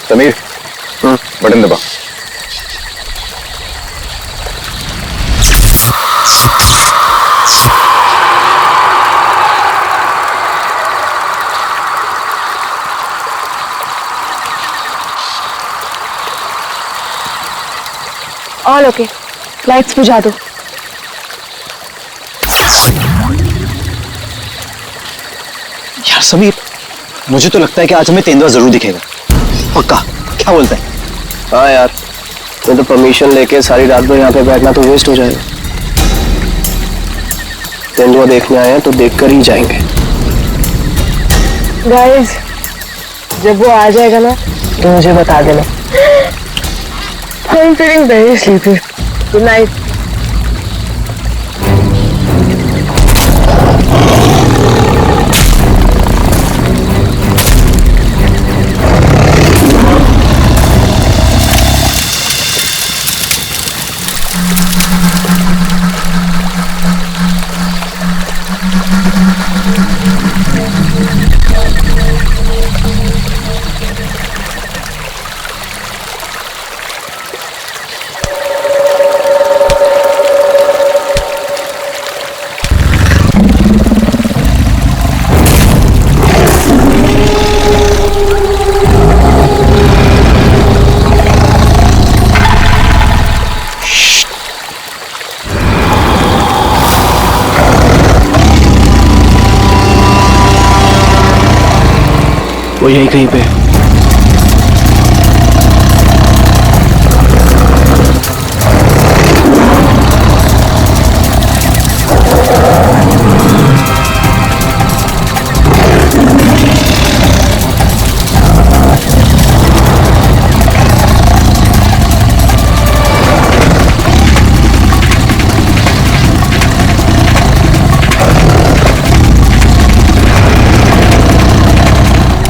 Sameer, button दबा। All okay, lights बुझा दो। यार समीर, मुझे तो लगता है कि आज हमें तेंदुआ जरूर दिखेगा। पक्का? क्या बोलते हैं? हाँ यार, मैं तो परमिशन लेके सारी रात भर यहाँ पे बैठना तो वेस्ट हो जाएगा। तेंदुआ देखने आए हैं तो देखकर ही जाएंगे। गाइस, जब वो आ जाएगा ना तो मुझे बता देना। I'm feeling very sleepy. Good night. वो यहीं कहीं पे है।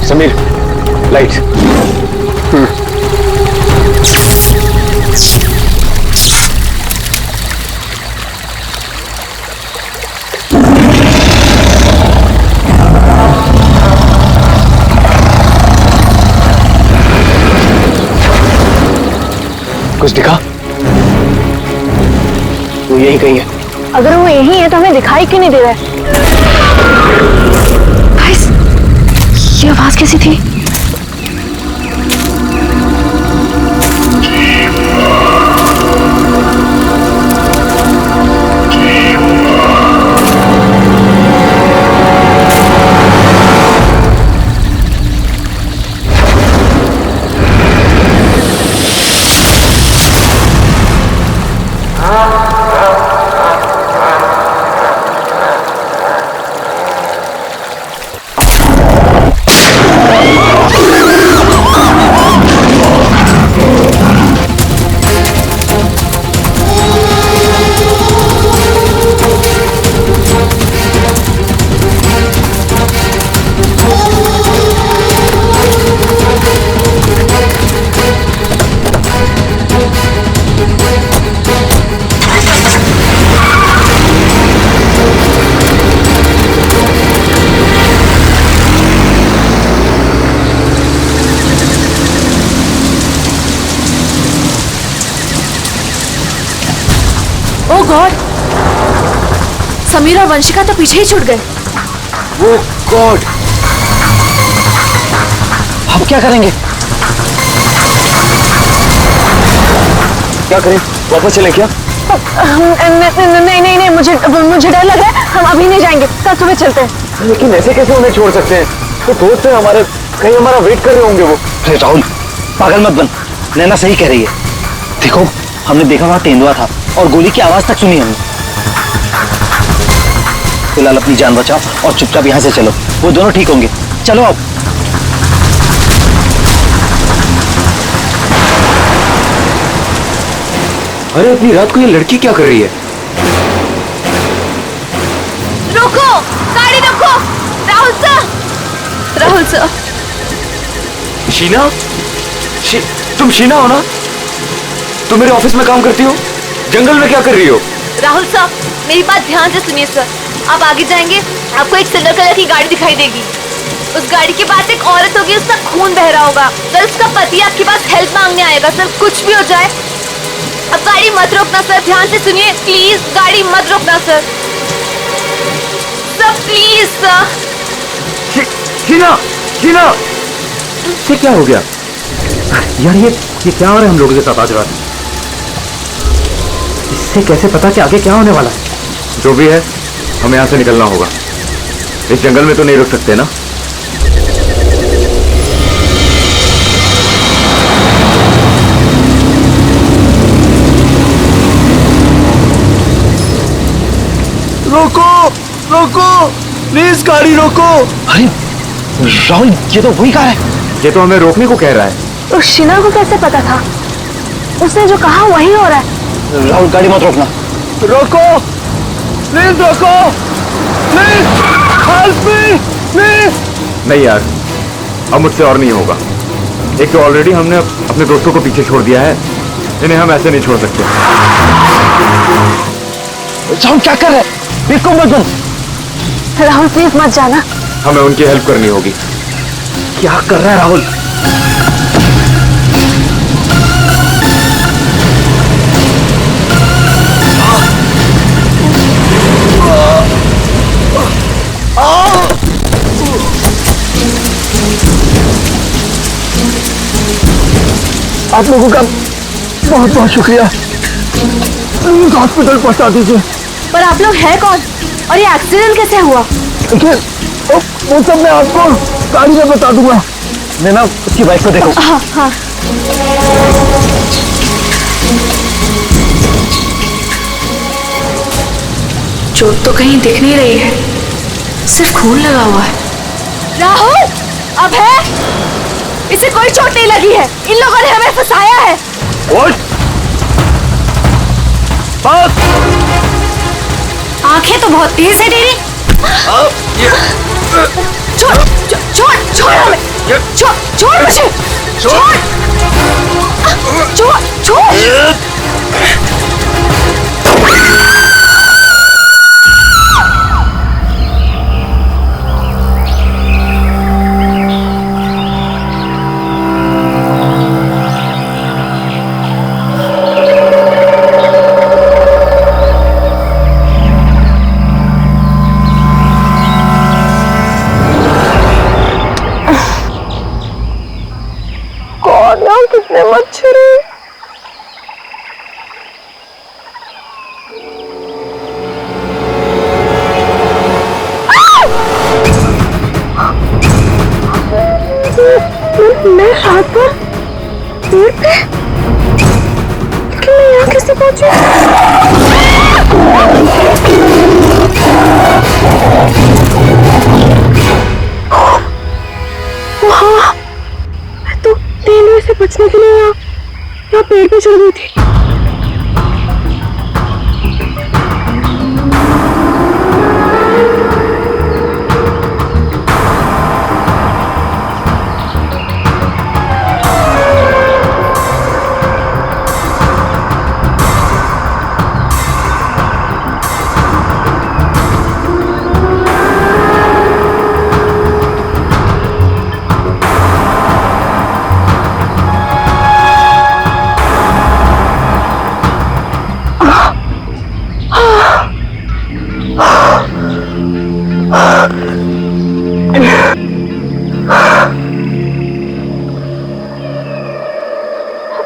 समीर, लाइट। कुछ दिखा? वो यहीं कहीं है। अगर वो यही है तो हमें दिखाई क्यों नहीं दे रहा है? गाइस, ये आवाज कैसी थी? ओह गॉड, समीर और वंशिका तो पीछे ही छूट गए। वो गॉड, अब क्या करेंगे? क्या करें? वापस चलें क्या? नहीं, मुझे डर लग रहा है। हम अभी नहीं जाएंगे, कल सुबह चलते हैं। लेकिन ऐसे कैसे उन्हें छोड़ सकते हैं? तो दोस्त है हमारे, कहीं हमारा वेट कर रहे होंगे वो। अरे राहुल, पागल मत बन। नैना सही कह रही है। देखो, हमने देखा वहां तेंदुआ था और गोली की आवाज तक सुनी हमने। फिलहाल अपनी जान बचाओ और चुपचाप यहाँ से चलो, वो दोनों ठीक होंगे। चलो अब। अरे अपनी रात को ये लड़की क्या कर रही है? रुको, गाड़ी रोको। Rahul sir, Rahul sir. शीना? तुम शीना हो ना? तुम मेरे ऑफिस में काम करती हो? जंगल में क्या कर रही हो? राहुल साहब, मेरी बात ध्यान से सुनिए सर। आप आगे जाएंगे, आपको एक सिल्वर कलर की गाड़ी दिखाई देगी। उस गाड़ी के पास एक औरत होगी, उसका खून बह रहा होगा। सर उसका पति आपके पास हेल्प मांगने आएगा। सर कुछ भी हो जाए अब गाड़ी मत रोकना सर, ध्यान से सुनिए प्लीज, गाड़ी मत रोकना sir. Sir please sir. Sheena, Sheena, ये क्या हो गया यार? ये क्या हो रहा है हम लोगों के साथ आज रात? इससे कैसे पता कि आगे क्या होने वाला है? जो भी है हमें यहाँ से निकलना होगा। इस जंगल में तो नहीं रुक सकते ना। रोको, रोको, प्लीज गाड़ी रोको। अरे राहुल, ये तो वही कार है। ये तो हमें रोकने को कह रहा है। उस शीना को कैसे पता था? उसने जो कहा वही हो रहा है। राहुल गाड़ी मत रोकना। रोको, प्लीज रोको, प्लीज हेल्प मी, प्लीज। नहीं यार, अब मुझसे और नहीं होगा। एक तो ऑलरेडी हमने अपने दोस्तों को पीछे छोड़ दिया है, इन्हें हम ऐसे नहीं छोड़ सकते। राहुल क्या कर रहे हैं? बिल्कुल मत बन। राहुल प्लीज मत जाना। हमें उनकी हेल्प करनी होगी। क्या कर रहा है राहुल? आप लोगों का बहुत बहुत शुक्रिया। हॉस्पिटल पहुंचा दीजिए। पर आप लोग हैं कौन और ये एक्सीडेंट कैसे हुआ? देखिए, वो सब मैं आपको गाड़ी में बता दूंगा। नैना, उसकी बाइक को देखो। हाँ हाँ। चोट तो कहीं दिख नहीं रही है, सिर्फ खून लगा हुआ है। राहुल, अब है? इसे कोई चोट नहीं लगी है। इन लोगों ने हमें फंसाया है। बस। आंखें तो बहुत तेज है तेरी। छोड़ छोड़ छोड़ हमें, छोड़ छोड़ मुझे, छोड़ छोड़ छोड़। कितने मच्छर हैं। मैं हाथ पर पेड़ पे, लेकिन मैं यहाँ कैसे पहुंची? वहाँ मैं तो तेंदुए से बचने के लिए यहाँ पेड़ पे चढ़ गई थी।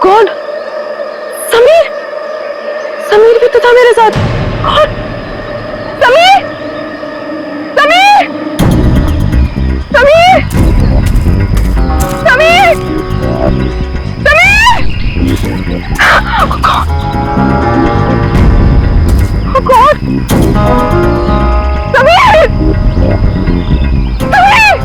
कौन? समीर, समीर भी तो था मेरे साथ। कौन? समीर, समीर, समीर, समीर, समीर। कौन? कौन? समीर, समीर, समीर।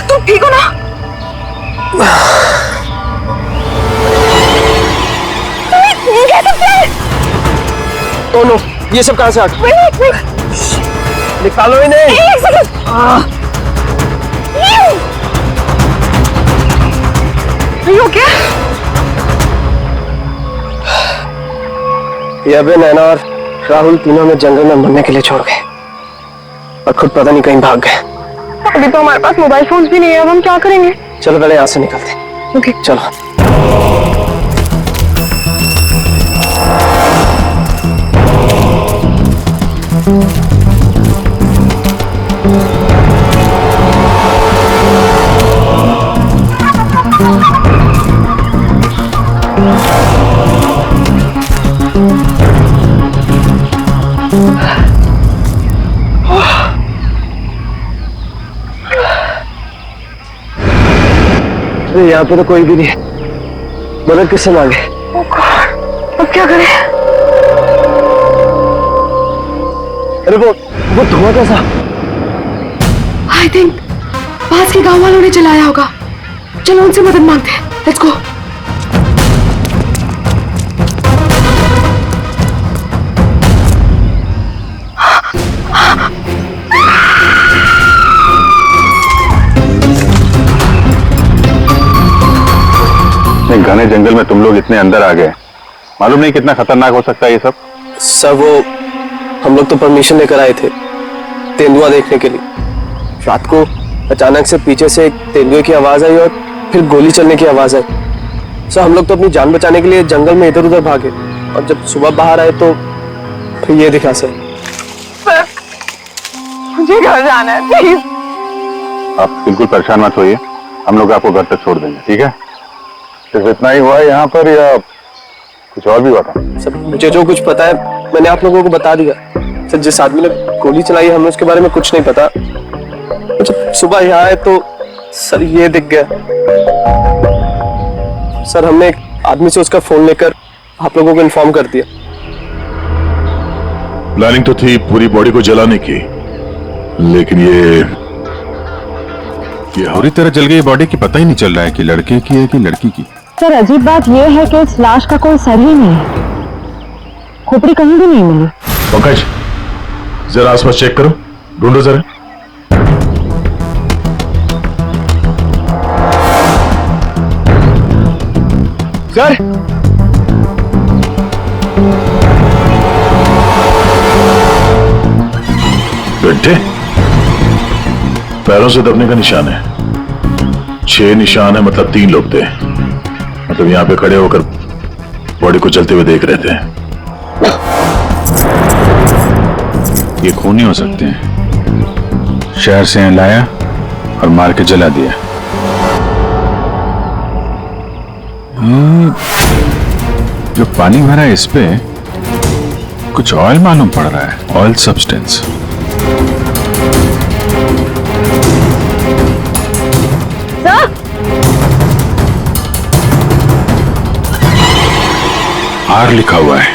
तुम ठीक हो ना? दोनों ये सब कहां से आ गए? Wait, wait. निकालो इन्हें। क्या? ये अबे, नैना और राहुल तीनों में जंगल में मरने के लिए छोड़ गए और खुद पता नहीं कहीं भाग गए। अभी तो हमारे पास मोबाइल फोन्स भी नहीं है, अब हम क्या करेंगे? चलो पहले यहाँ से निकलते हैं। ओके चलो। यहाँ पे तो कोई भी नहीं है। मदद किससे मांगे? अब क्या करें? अरे वो धुआं कैसा? आई थिंक पास के गांव वालों ने चलाया होगा। चलो उनसे मदद मांगते हैं। Let's go. घने जंगल में तुम लोग इतने अंदर आ गए, मालूम नहीं कितना खतरनाक हो सकता है ये सब। सर वो हम लोग तो परमिशन लेकर आए थे तेंदुआ देखने के लिए। रात को अचानक से पीछे से एक तेंदुए की आवाज आई और फिर गोली चलने की आवाज आई। सर हम लोग तो अपनी जान बचाने के लिए जंगल में इधर उधर भागे और जब सुबह बाहर आए तो फिर ये दिखा। सर मुझे घर जाना है, प्लीज। आप बिल्कुल परेशान मत होइए, हम लोग आपको घर तक छोड़ देंगे, ठीक है? सिर्फ इतना ही हुआ है यहाँ पर या कुछ और भी हुआ था? सर मुझे जो कुछ पता है मैंने आप लोगों को बता दिया। सर जिस आदमी ने गोली चलाई है हमें उसके बारे में कुछ नहीं पता। जब सुबह यहाँ आए तो सर ये दिख गया। सर हमने एक आदमी से उसका फोन लेकर आप लोगों को इन्फॉर्म कर दिया। प्लानिंग तो थी पूरी बॉडी को जलाने की, लेकिन ये पूरी तरह जल गई बॉडी की पता ही नहीं चल रहा है कि लड़के की है कि लड़की की। सर अजीब बात यह है कि इस लाश का कोई सर ही नहीं है, खोपड़ी कहीं भी नहीं मिली। पंकज जरा आसपास चेक करो, ढूंढो जरा। सर गड्ढे, पैरों से दबने का निशान है। 6 निशान है, मतलब 3 लोग थे। मतलब यहां पे खड़े होकर बॉडी को जलते हुए देख रहे थे। ये खून ही हो सकते हैं। शहर से लाया और मार के जला दिया। जो पानी भरा है इस पे कुछ ऑयल मालूम पड़ रहा है, ऑयल सब्सटेंस। आर लिखा हुआ है।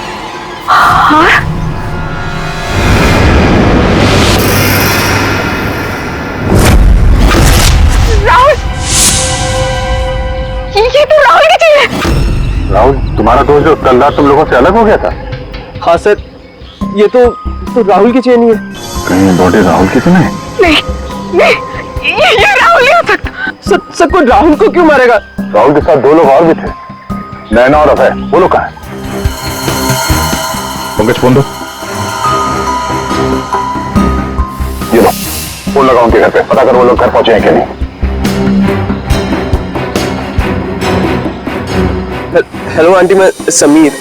राहुल, ये तो राहुल की चीज है। राहुल तुम्हारा दोस्त जो कल रात तुम लोगों से अलग हो गया था? हाँ सर ये तो राहुल की चेन ही है। कहीं ये बॉडी राहुल की तो नहीं? नहीं, ये राहुल नहीं हो सकता। सर कोई राहुल को क्यों मारेगा? राहुल के साथ 2 लोग और भी थे, नैना और अभय। वो लोग कहाँ हैं? पंकज फोन दो। ये लो, फोन लगाओ उनके घर पे, पता कर वो लोग घर पहुंचे हैं कि नहीं। हेलो आंटी, मैं समीर।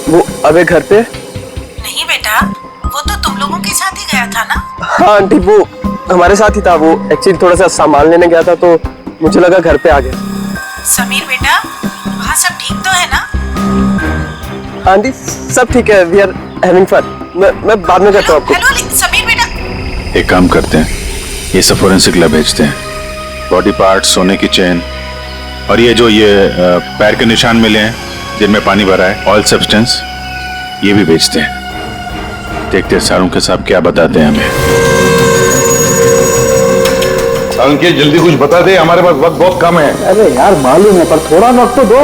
वो अबे घर पे? नहीं बेटा, वो तो तुम लोगों के साथ ही गया था ना? हाँ आंटी वो हमारे साथ ही था। वो एक्चुअली थोड़ा सा सामान लेने गया था तो मुझे लगा घर पे आ गया। समीर बेटा, वहाँ सब ठीक तो है ना? आंटी सब ठीक है, वी आर हैविंग फन। मैं बाद में करता हूँ आपको। हेलो समीर बेटा। एक काम करते हैं, ये सब फोरेंसिक लैब भेजते हैं। बॉडी पार्ट्स, सोने की चेन और ये जो पैर के निशान मिले हैं जिनमें पानी भरा है, ऑयल सब्सटेंस, ये भी भेजते हैं। देखते हैं सारुंके साहब क्या बताते हैं हमें। सारुंके जल्दी कुछ बता दे, हमारे पास वक्त बहुत कम है। अरे यार मालूम है पर थोड़ा वक्त तो दो।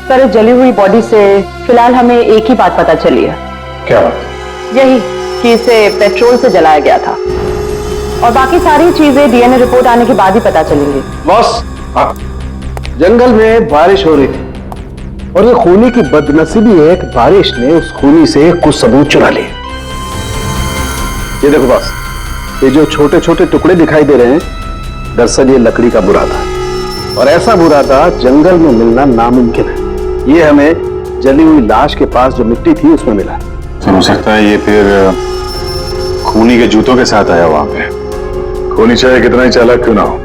सर इस जली हुई बॉडी से फिलहाल हमें एक ही बात पता चली है। क्या बात? यही कि इसे पेट्रोल से जलाया गया था और बाकी सारी चीजें डीएनए रिपोर्ट आने के बाद ही पता चलेंगी। बॉस, जंगल में बारिश हो रही थी और ये खूनी की बदनसीबी है कि बारिश ने उस खूनी से कुछ सबूत चुरा लिए। ये देखो बॉस, ये जो छोटे छोटे टुकड़े दिखाई दे रहे हैं, दरअसल ये लकड़ी का बुरादा, और ऐसा बुरादा जंगल में मिलना नामुमकिन है। ये हमें जली हुई लाश के पास जो मिट्टी थी उसमें मिला। हो सकता है ये फिर खूनी के जूतों के साथ आया वहां पे। खूनी चाहे कितना ही चालाक क्यों ना हो,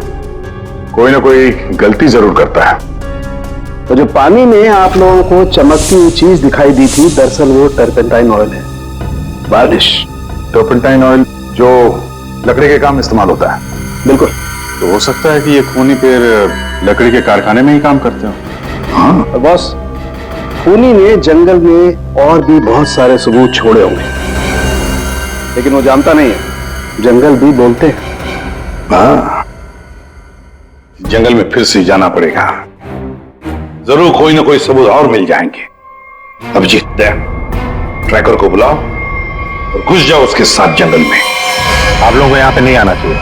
कोई ना कोई गलती जरूर करता है। तो जो पानी में आप लोगों को चमकती हुई चीज दिखाई दी थी, दरअसल वो टर्पेंटाइन ऑयल है। बारिश, टर्पेंटाइन ऑयल जो लकड़ी के काम में इस्तेमाल होता है। बिल्कुल। तो हो सकता है कि ये खूनी फिर लकड़ी के कारखाने में ही काम करते हो। हाँ, और बॉस, खूनी ने जंगल में और भी बहुत सारे सबूत छोड़े होंगे, लेकिन वो जानता नहीं है जंगल भी बोलते हैं। हाँ, जंगल में फिर से जाना पड़ेगा, जरूर कोई ना कोई सबूत और मिल जाएंगे। अभिजीत, ट्रैकर को बुलाओ और घुस जाओ उसके साथ जंगल में। आप लोगों को यहाँ पे नहीं आना चाहिए,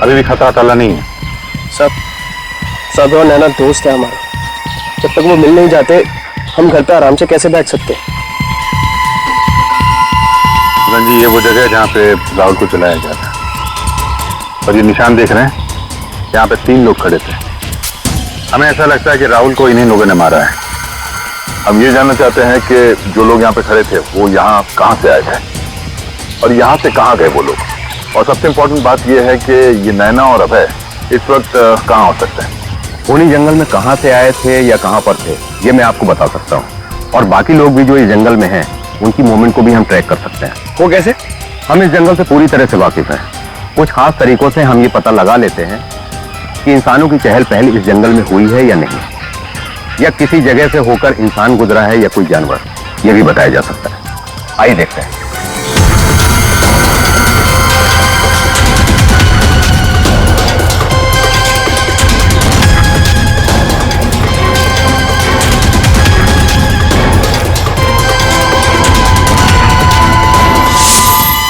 अभी भी खतरा टला नहीं है। सब और नैना दोस्त है हमारा, जब तक वो मिल नहीं जाते हम घर पे आराम से कैसे बैठ सकते? जी, ये वो जगह है जहाँ पे राहुल को चलाया गया था, और ये निशान देख रहे हैं, यहाँ पे 3 लोग खड़े थे। हमें ऐसा लगता है कि राहुल को इन्हीं लोगों ने मारा है। हम ये जानना चाहते हैं कि जो लोग यहाँ पे खड़े थे वो यहाँ कहाँ से आए थे और यहाँ से कहाँ गए वो लोग, और सबसे इम्पोर्टेंट बात यह है कि ये नैना और अभय इस वक्त कहाँ हो सकते हैं। खूनी जंगल में कहाँ से आए थे या कहाँ पर थे ये मैं आपको बता सकता हूँ, और बाकी लोग भी जो इस जंगल में हैं उनकी मूवमेंट को भी हम ट्रैक कर सकते हैं। वो कैसे? हम इस जंगल से पूरी तरह से वाकिफ हैं। कुछ खास तरीकों से हम ये पता लगा लेते हैं कि इंसानों की चहल पहल इस जंगल में हुई है या नहीं, या किसी जगह से होकर इंसान गुजरा है या कोई जानवर, ये भी बताया जा सकता है। आइए देखते हैं।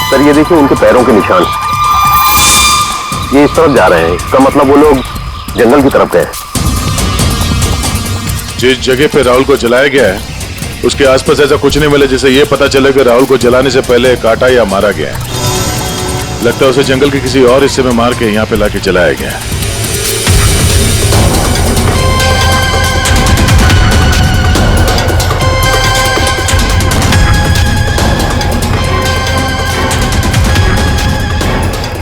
सर ये देखिए उनके पैरों के निशान, ये इस तरफ जा रहे हैं, इसका मतलब वो लोग जंगल की तरफ गए। जिस जगह पे राहुल को जलाया गया है उसके आसपास ऐसा कुछ नहीं मिला जिससे ये पता चले कि राहुल को जलाने से पहले काटा या मारा गया है। लगता है उसे जंगल के किसी और हिस्से में मार के यहाँ पे लाके जलाया गया है।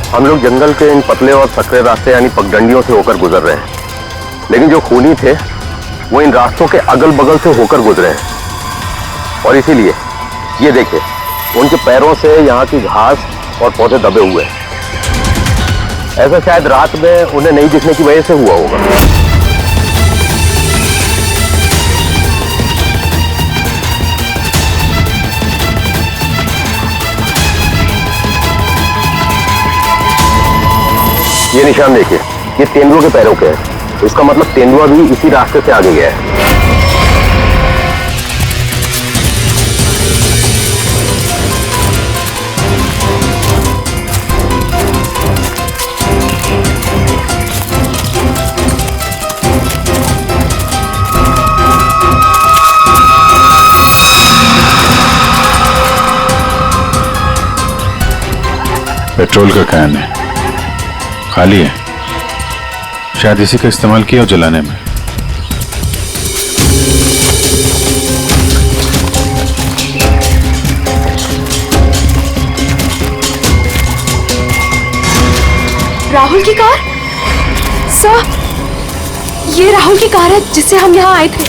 हम लोग जंगल के इन पतले और सकरे रास्ते यानी पगडंडियों से होकर गुजर रहे हैं, लेकिन जो खूनी थे वो इन रास्तों के अगल बगल से होकर गुजरे हैं, और इसीलिए ये देखिए उनके पैरों से यहाँ की घास और पौधे दबे हुए हैं। ऐसा शायद रात में उन्हें नहीं दिखने की वजह से हुआ होगा। ये निशान देखिए, ये तेंदुआ के पैरों के हैं, इसका मतलब तेंदुआ भी इसी रास्ते से आगे गया है। पेट्रोल का कैन है, खाली है, शायद इसी का इस्तेमाल किया हो जलाने में। राहुल की कार? सर, ये राहुल की कार है जिससे हम यहाँ आए थे।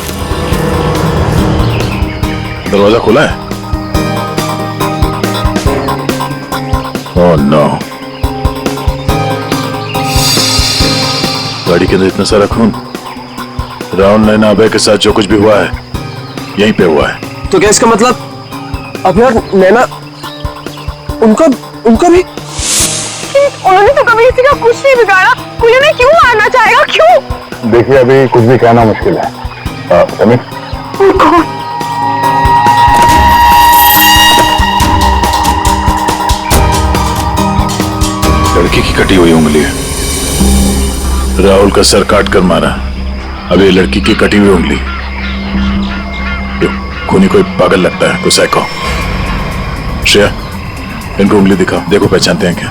दरवाजा खुला है? ओह नो, गाड़ी के अंदर इतना सारा खून। राहुल नैना अभय के साथ जो कुछ भी हुआ है यहीं पे हुआ है। तो क्या इसका मतलब अभय और नैना उनका भी? उन्होंने तो कभी किसी का कुछ नहीं बिगाड़ा, मुझे नहीं क्यों मारना चाहेगा, क्यों? देखिए अभी कुछ भी कहना मुश्किल है। लड़की की कटी हुई उंगली है। राहुल का सर काट कर मारा, अब ये लड़की की कटी हुई उंगली। खूनी कोई पागल लगता है, कोई साइको। श्रेया, इनको उंगली दिखाओ, देखो पहचानते हैं क्या।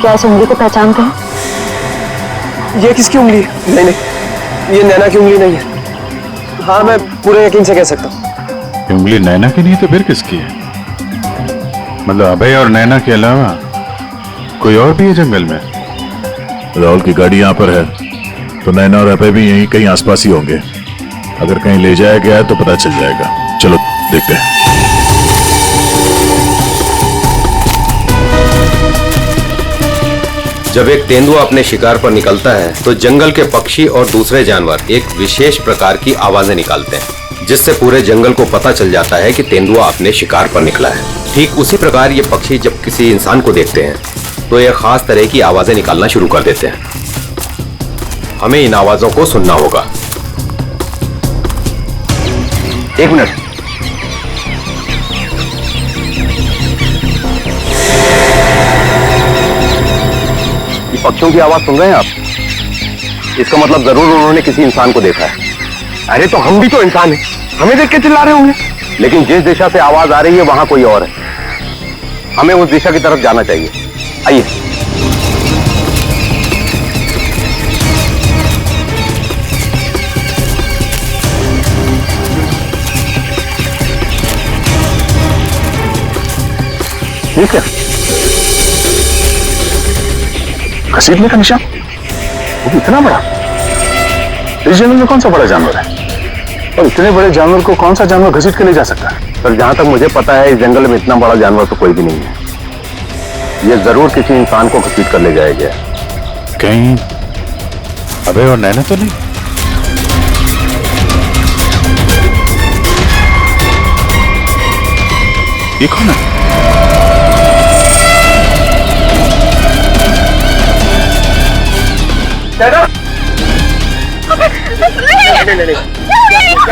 क्या इस उंगली को पहचानते हैं? ये किसकी उंगली है? नहीं नहीं, ये नैना की उंगली नहीं है। हाँ, मैं पूरे यकीन से कह सकता हूँ। उंगली नैना की नहीं तो फिर किसकी है? मतलब अभय और नैना के अलावा कोई और भी है जंगल में? राहुल की गाड़ी यहाँ पर है, तो नैना और अभय भी यहीं कहीं आसपास ही होंगे। अगर कहीं ले जाया गया है तो पता चल जाएगा। चलो देखते हैं। जब एक तेंदुआ अपने शिकार पर निकलता है तो जंगल के पक्षी और दूसरे जानवर एक विशेष प्रकार की आवाजें निकालते हैं, जिससे पूरे जंगल को पता चल जाता है कि तेंदुआ अपने शिकार पर निकला है। ठीक उसी प्रकार ये पक्षी जब किसी इंसान को देखते हैं तो ये खास तरह की आवाजें निकालना शुरू कर देते हैं। हमें इन आवाजों को सुनना होगा। एक मिनट, पक्षियों की आवाज सुन रहे हैं आप? इसका मतलब जरूर उन्होंने किसी इंसान को देखा है। अरे तो हम भी तो इंसान हैं, हमें देख के चिल्ला रहे होंगे। लेकिन जिस दिशा से आवाज आ रही है वहां कोई और है। हमें उस दिशा की तरफ जाना चाहिए। आइए। ठीक है, घसीटने का निशान, वो भी इतना बड़ा। इस जंगल में कौन सा बड़ा जानवर है? और इतने बड़े जानवर को कौन सा जानवर घसीट के ले जा सकता है? पर जहां तक मुझे पता है इस जंगल में इतना बड़ा जानवर तो कोई भी नहीं है। ये जरूर किसी इंसान को घसीट कर ले जाया गया। कहीं अभय और नैना तो नहीं? ये कौन है?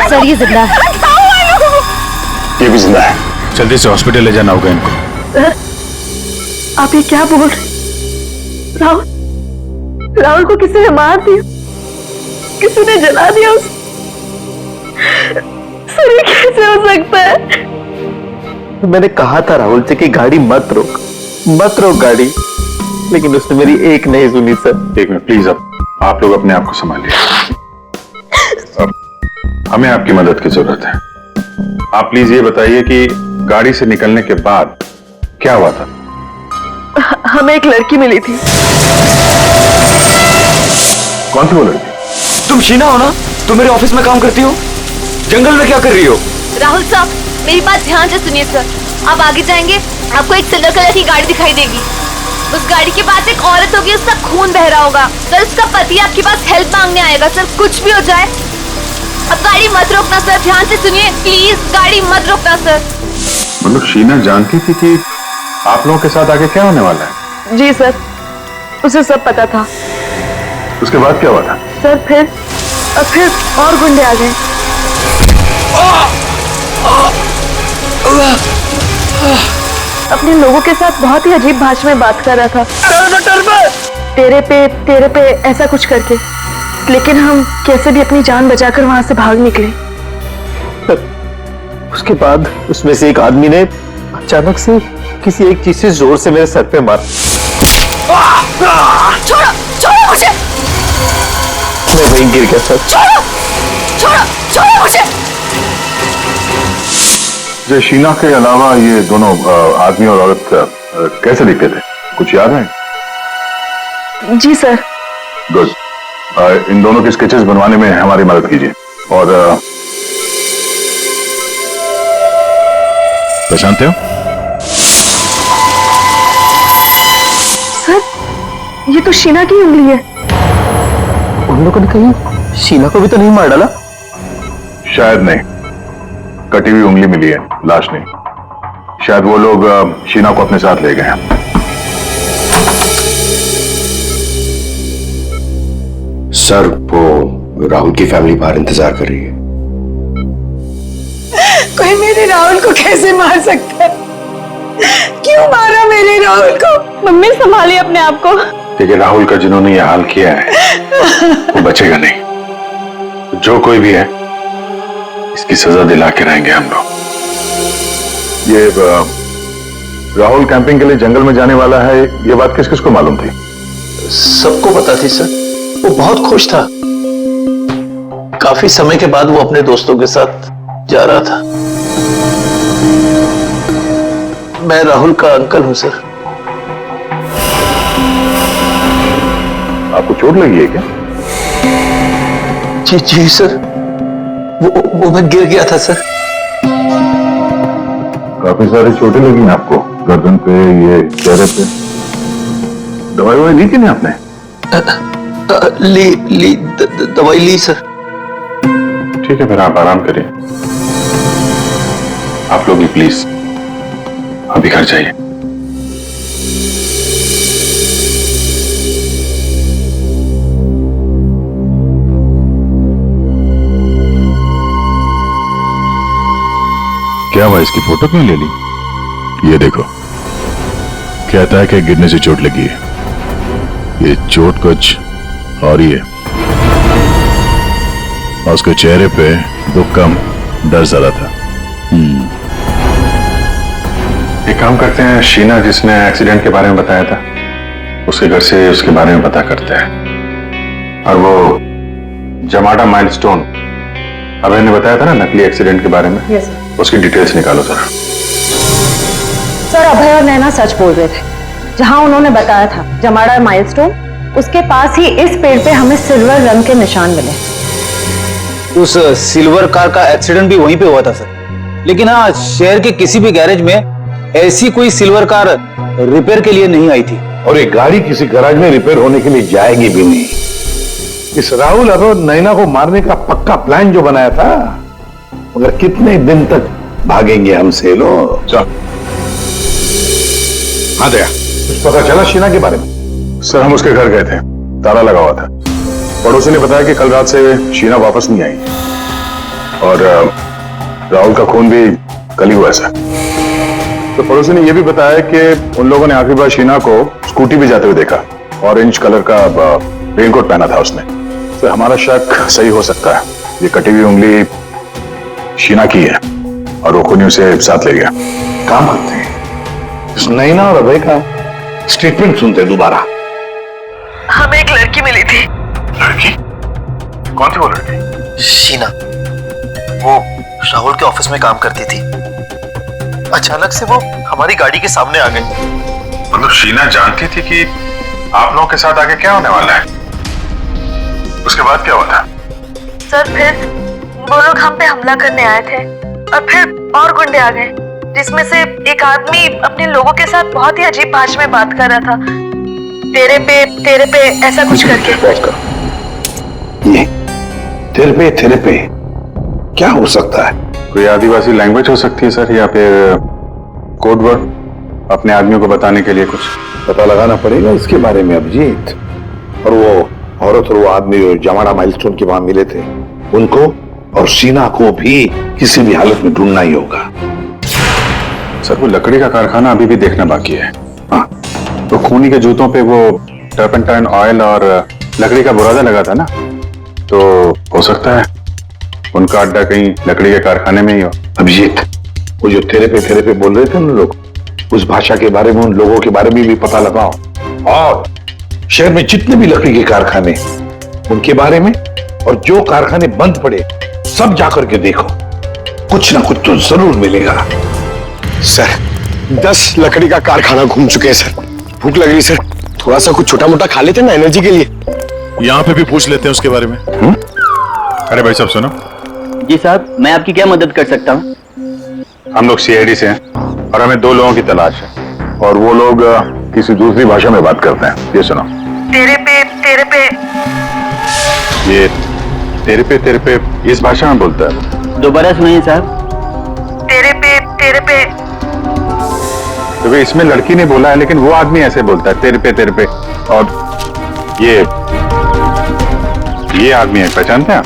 सर ये जिंदा है। ये भी जिंदा है। जल्दी से हॉस्पिटल ले जाना होगा इनको। सर, आप ये क्या बोल रहे? राहुल को किसी ने मार दिया, किसी ने जला दिया उसे। सर ये कैसे हो सकता है? मैंने कहा था राहुल से कि गाड़ी मत रोक गाड़ी, लेकिन उसने मेरी एक नहीं सुनी सर। एक मिनट प्लीज, अब आप लोग अपने आप को संभालिए। अब हमें आपकी मदद की जरूरत है। आप प्लीज ये बताइए कि गाड़ी से निकलने के बाद क्या हुआ था? हमें एक लड़की मिली थी। कौन सी वो लड़की? तुम शीना हो ना? तुम मेरे ऑफिस में काम करती हो? जंगल में क्या कर रही हो? राहुल साहब, मेरी बात ध्यान से सुनिए सर। आप आगे जाएंगे, आपको एक सिल्वर कलर की गाड़ी दिखाई देगी। उस गाड़ी के पास एक औरत होगी, उसका खून बह रहा होगा। सर उसका पति आपके पास हेल्प मांगने आएगा। सर कुछ भी हो जाए, अब गाड़ी मत रोकना सर। ध्यान से सुनिए प्लीज, गाड़ी मत रोकना सर। मतलब शीना जानती थी कि आप लोगों के साथ आगे क्या होने वाला है? जी सर, उसे सब पता था। उसके बाद क्या हुआ था? सर फिर और गुंडे आ गए। अपने लोगों के साथ बहुत ही अजीब भाषा में बात कर रहा था। तेरे पे ऐसा कुछ करके। लेकिन हम कैसे भी अपनी जान बचाकर वहां से भाग निकले। उसके बाद उसमें से एक आदमी ने अचानक से किसी एक चीज से जोर से मेरे सर पे मारा। छोड़ो मुझे। मैं वहीं गिर गया सर। छोड़ो मुझे। जो शीना के अलावा ये दोनों आदमी और औरत कैसे दिखते थे? कुछ याद है? जी सर। गुड। इन दोनों के स्केचेस बनवाने में हमारी मदद कीजिए। और पहचानते हो? सर ये तो शीना की उंगली है। उन लोगों ने कहीं शीना को भी तो नहीं मार डाला? शायद नहीं, कटी हुई उंगली मिली है, लाश नहीं। शायद वो लोग शीना को अपने साथ ले गए हैं। सर, वो राहुल की फैमिली बाहर इंतजार कर रही है। कोई भाई मेरे राहुल को कैसे मार सकता है? क्यों मारा मेरे राहुल को? मम्मी संभालिए अपने आप को। देखिए राहुल का जिन्होंने ये हाल किया है वो बचेगा नहीं। जो कोई भी है इसकी सजा दिला के रहेंगे हम लोग। ये राहुल कैंपिंग के लिए जंगल में जाने वाला है, ये बात किस किस को मालूम थी? सबको पता थी सर। वो बहुत खुश था। काफी समय के बाद वो अपने दोस्तों के साथ जा रहा था। मैं राहुल का अंकल हूं सर। आपको चोट लगी है क्या? जी सर। वो मैं गिर गया था सर। काफी सारी चोटें लगी हैं आपको, गर्दन पे, ये चेहरे पे। दवाई ववाई ली कि नहीं आपने? दवाई ली सर। ठीक है फिर आप आराम करिए। आप लोग भी प्लीज अभी घर जाइए। क्या हुआ, इसकी फोटो क्यों ले ली? ये देखो, कहता है कि गिरने से चोट लगी है। ये चोट कुछ और ही है। और उसके चेहरे पे दुख कम, डर ज्यादा था। एक काम करते हैं, शीना जिसने एक्सीडेंट के बारे में बताया था उसके घर से उसके बारे में पता करते हैं। और वो जमाडा माइलस्टोन अभय ने बताया था ना नकली एक्सीडेंट के बारे में, यस सर। उसकी डिटेल्स निकालो जरा। सर अभय और नैना सच बोल रहे थे। जहां उन्होंने बताया था जमाड़ा माइलस्टोन, उसके पास ही इस पेड़ पे हमें सिल्वर रंग के निशान मिले। उस सिल्वर कार का एक्सीडेंट भी वहीं पे हुआ था सर। लेकिन हाँ, शहर के किसी भी गैरेज में ऐसी कोई सिल्वर कार रिपेयर के लिए नहीं आई थी। और ये गाड़ी किसी गैराज में रिपेयर होने के लिए जाएगी भी नहीं। इस राहुल और नैना को मारने का पक्का प्लान जो बनाया था, मगर कितने दिन तक भागेंगे हमसे लोग। चल। हाँ दया, कुछ पता चला शीना के बारे में? सर हम उसके घर गए थे, ताला लगा हुआ था। पड़ोसी ने बताया कि कल रात से शीना वापस नहीं आई और राहुल का खून भी कल ही हुआ सर। तो पड़ोसी ने यह भी बताया कि उन लोगों ने आखिरी बार शीना को स्कूटी पे जाते हुए देखा। ऑरेंज कलर का रेनकोट पहना था उसने। तो हमारा शक सही हो सकता है, ये कटी हुई उंगली शीना की है और वो खूनी उसे साथ ले गया। काम करते हैं, इस नैना और अभय का स्टेटमेंट सुनते दोबारा। हमें एक लड़की मिली थी। लड़की? कौन थी वो लड़की? शीना। वो राहुल के ऑफिस में काम करती थी। अचानक से वो हमारी गाड़ी के सामने आ गई। मतलब शीना जानती थी कि आप लोगों के साथ आगे क्या होने वाला है? उसके बाद क्या हुआ था? सर फिर वो लोग हम पे हमला करने आए थे और फिर और गुंडे आ गए, जिसमें से एक आदमी अपने लोगों के साथ बहुत ही अजीब भाषा में बात कर रहा था। तेरे पे ऐसा कुछ करके। ये तेरे पे क्या हो सकता है? कोई आदिवासी लैंग्वेज हो सकती है सर, या फिर कोड वर्ड अपने आदमियों को बताने के लिए कुछ पता लगाना पड़ेगा इसके बारे में अभिजीत। और वो औरत और वो आदमी जमाड़ा माइलस्टोन के वहां मिले थे, उनको और शीना को भी किसी भी हालत में ढूंढना ही होगा। सर वो लकड़ी का कारखाना अभी भी देखना बाकी है। हाँ, तो खूनी के जूतों पे वो टर्पेंटाइन ऑयल और लकड़ी का बुरादा लगा था ना, तो हो सकता है उनका अड्डा कहीं लकड़ी के कारखाने में ही हो। अभिजीत, वो जो तेरे पे बोल रहे थे उन लोग, उस भाषा के बारे में, उन लोगों के बारे में भी पता लगाओ। और शहर में जितने भी लकड़ी के कारखाने उनके बारे में, और जो कारखाने बंद पड़े सब जाकर के देखो, कुछ ना कुछ तो जरूर मिलेगा। सर 10 लकड़ी का कारखाना घूम चुके हैं सर। भूख लग रही सर, थोड़ा सा कुछ छोटा मोटा खा लेते ना एनर्जी के लिए। यहाँ पे भी पूछ लेते हैं उसके बारे में। अरे भाई साहब सुनो। जी साहब, मैं आपकी क्या मदद कर सकता हूँ? हम लोग सीआईडी से हैं और हमें 2 लोगों की तलाश है, और वो लोग किसी दूसरी भाषा में बात करते हैं। ये सुनो। तेरे पे ये तेरे पे इस भाषा में बोलता है। दोबारा सुनाइए साहब। तेरे पे तो इसमें लड़की ने बोला है, लेकिन वो आदमी ऐसे बोलता है तेरे पे। और ये आदमी है, पहचानते हैं आप?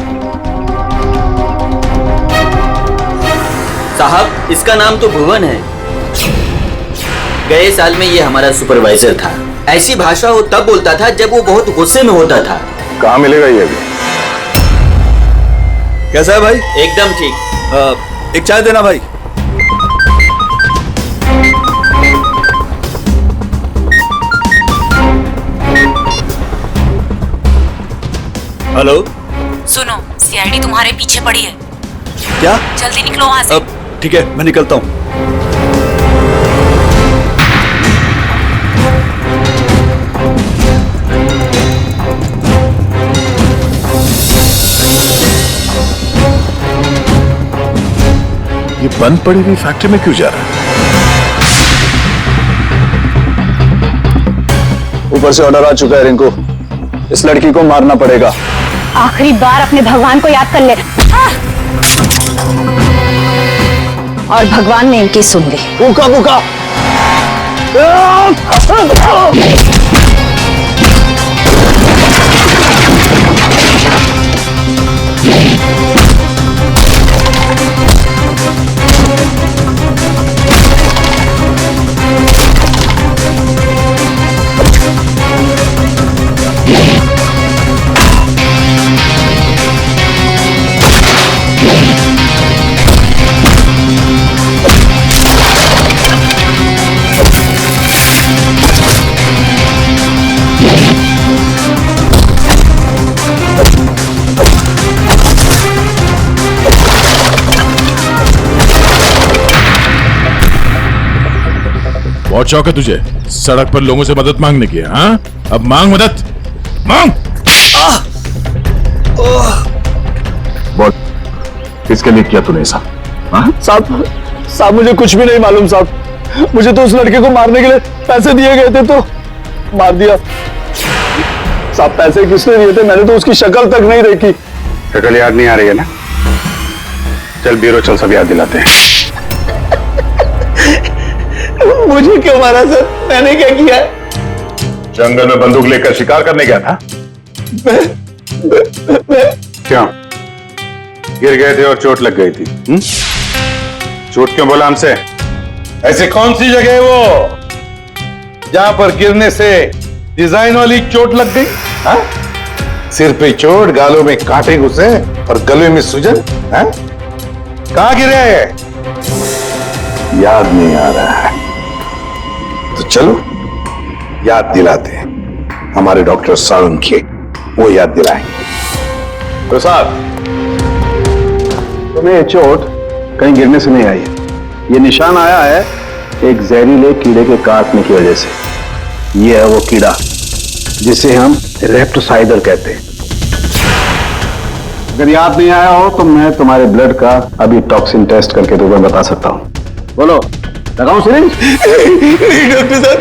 साहब, इसका नाम तो भुवन है। गए साल में ये हमारा सुपरवाइजर था। ऐसी भाषा वो तब बोलता था जब वो बहुत गुस्से में होता था। कहाँ मिलेगा ये अभी? कैसा है भाई? एकदम ठीक। एक चाय देना भाई। हेलो, सुनो, सीआईडी तुम्हारे पीछे पड़ी है। क्या? जल्दी निकलो वहां से। अब ठीक है, मैं निकलता हूँ। ये बंद पड़ी हुई फैक्ट्री में क्यों जा रहा है? ऊपर से ऑर्डर आ चुका है रिंकू, इस लड़की को मारना पड़ेगा। आखिरी बार अपने भगवान को याद कर ले। और भगवान ने इनकी सुन ली। भूखा भूखा। बहुत शौक है तुझे सड़क पर लोगों से मदद मांगने की, हाँ? अब मांग मदद, मांग। बोल, किसके लिए किया तूने ऐसा? साहब मुझे कुछ भी नहीं मालूम साहब। मुझे तो उस लड़के को मारने के लिए पैसे दिए गए थे तो मार दिया। साहब पैसे किसने दिए थे? मैंने तो उसकी शक्ल तक नहीं देखी। शक्ल याद नहीं आ रही है ना? चल ब्यूरो चल, सब याद दिलाते हैं। मुझे क्यों मारा सर? मैंने क्या किया? जंगल में बंदूक लेकर शिकार करने गया था। क्यों? गिर गए थे और चोट लग गई थी। चोट क्यों बोला हमसे? ऐसी कौन सी जगह है वो जहां पर गिरने से डिजाइन वाली चोट लग गई? हा? सिर पे चोट, गालों में कांटे घुसे और गले में सूजन। कहां गिरे? याद नहीं आ रहा है तो चलो याद दिलाते हैं। हमारे डॉक्टर साळुंखे वो याद दिलाएंगे। तो साहब, तुम्हें ये चोट कहीं गिरने से नहीं आई है। ये निशान आया है एक जहरीले कीड़े के काटने की वजह से। ये है वो कीड़ा जिसे हम रेप्टोसाइडर कहते हैं। अगर याद नहीं आया हो तो मैं तुम्हारे ब्लड का अभी टॉक्सिन टेस्ट करके तुम्हें बता सकता हूं। बोलो, लगाऊं सिरिंज? नहीं डॉक्टर साहब,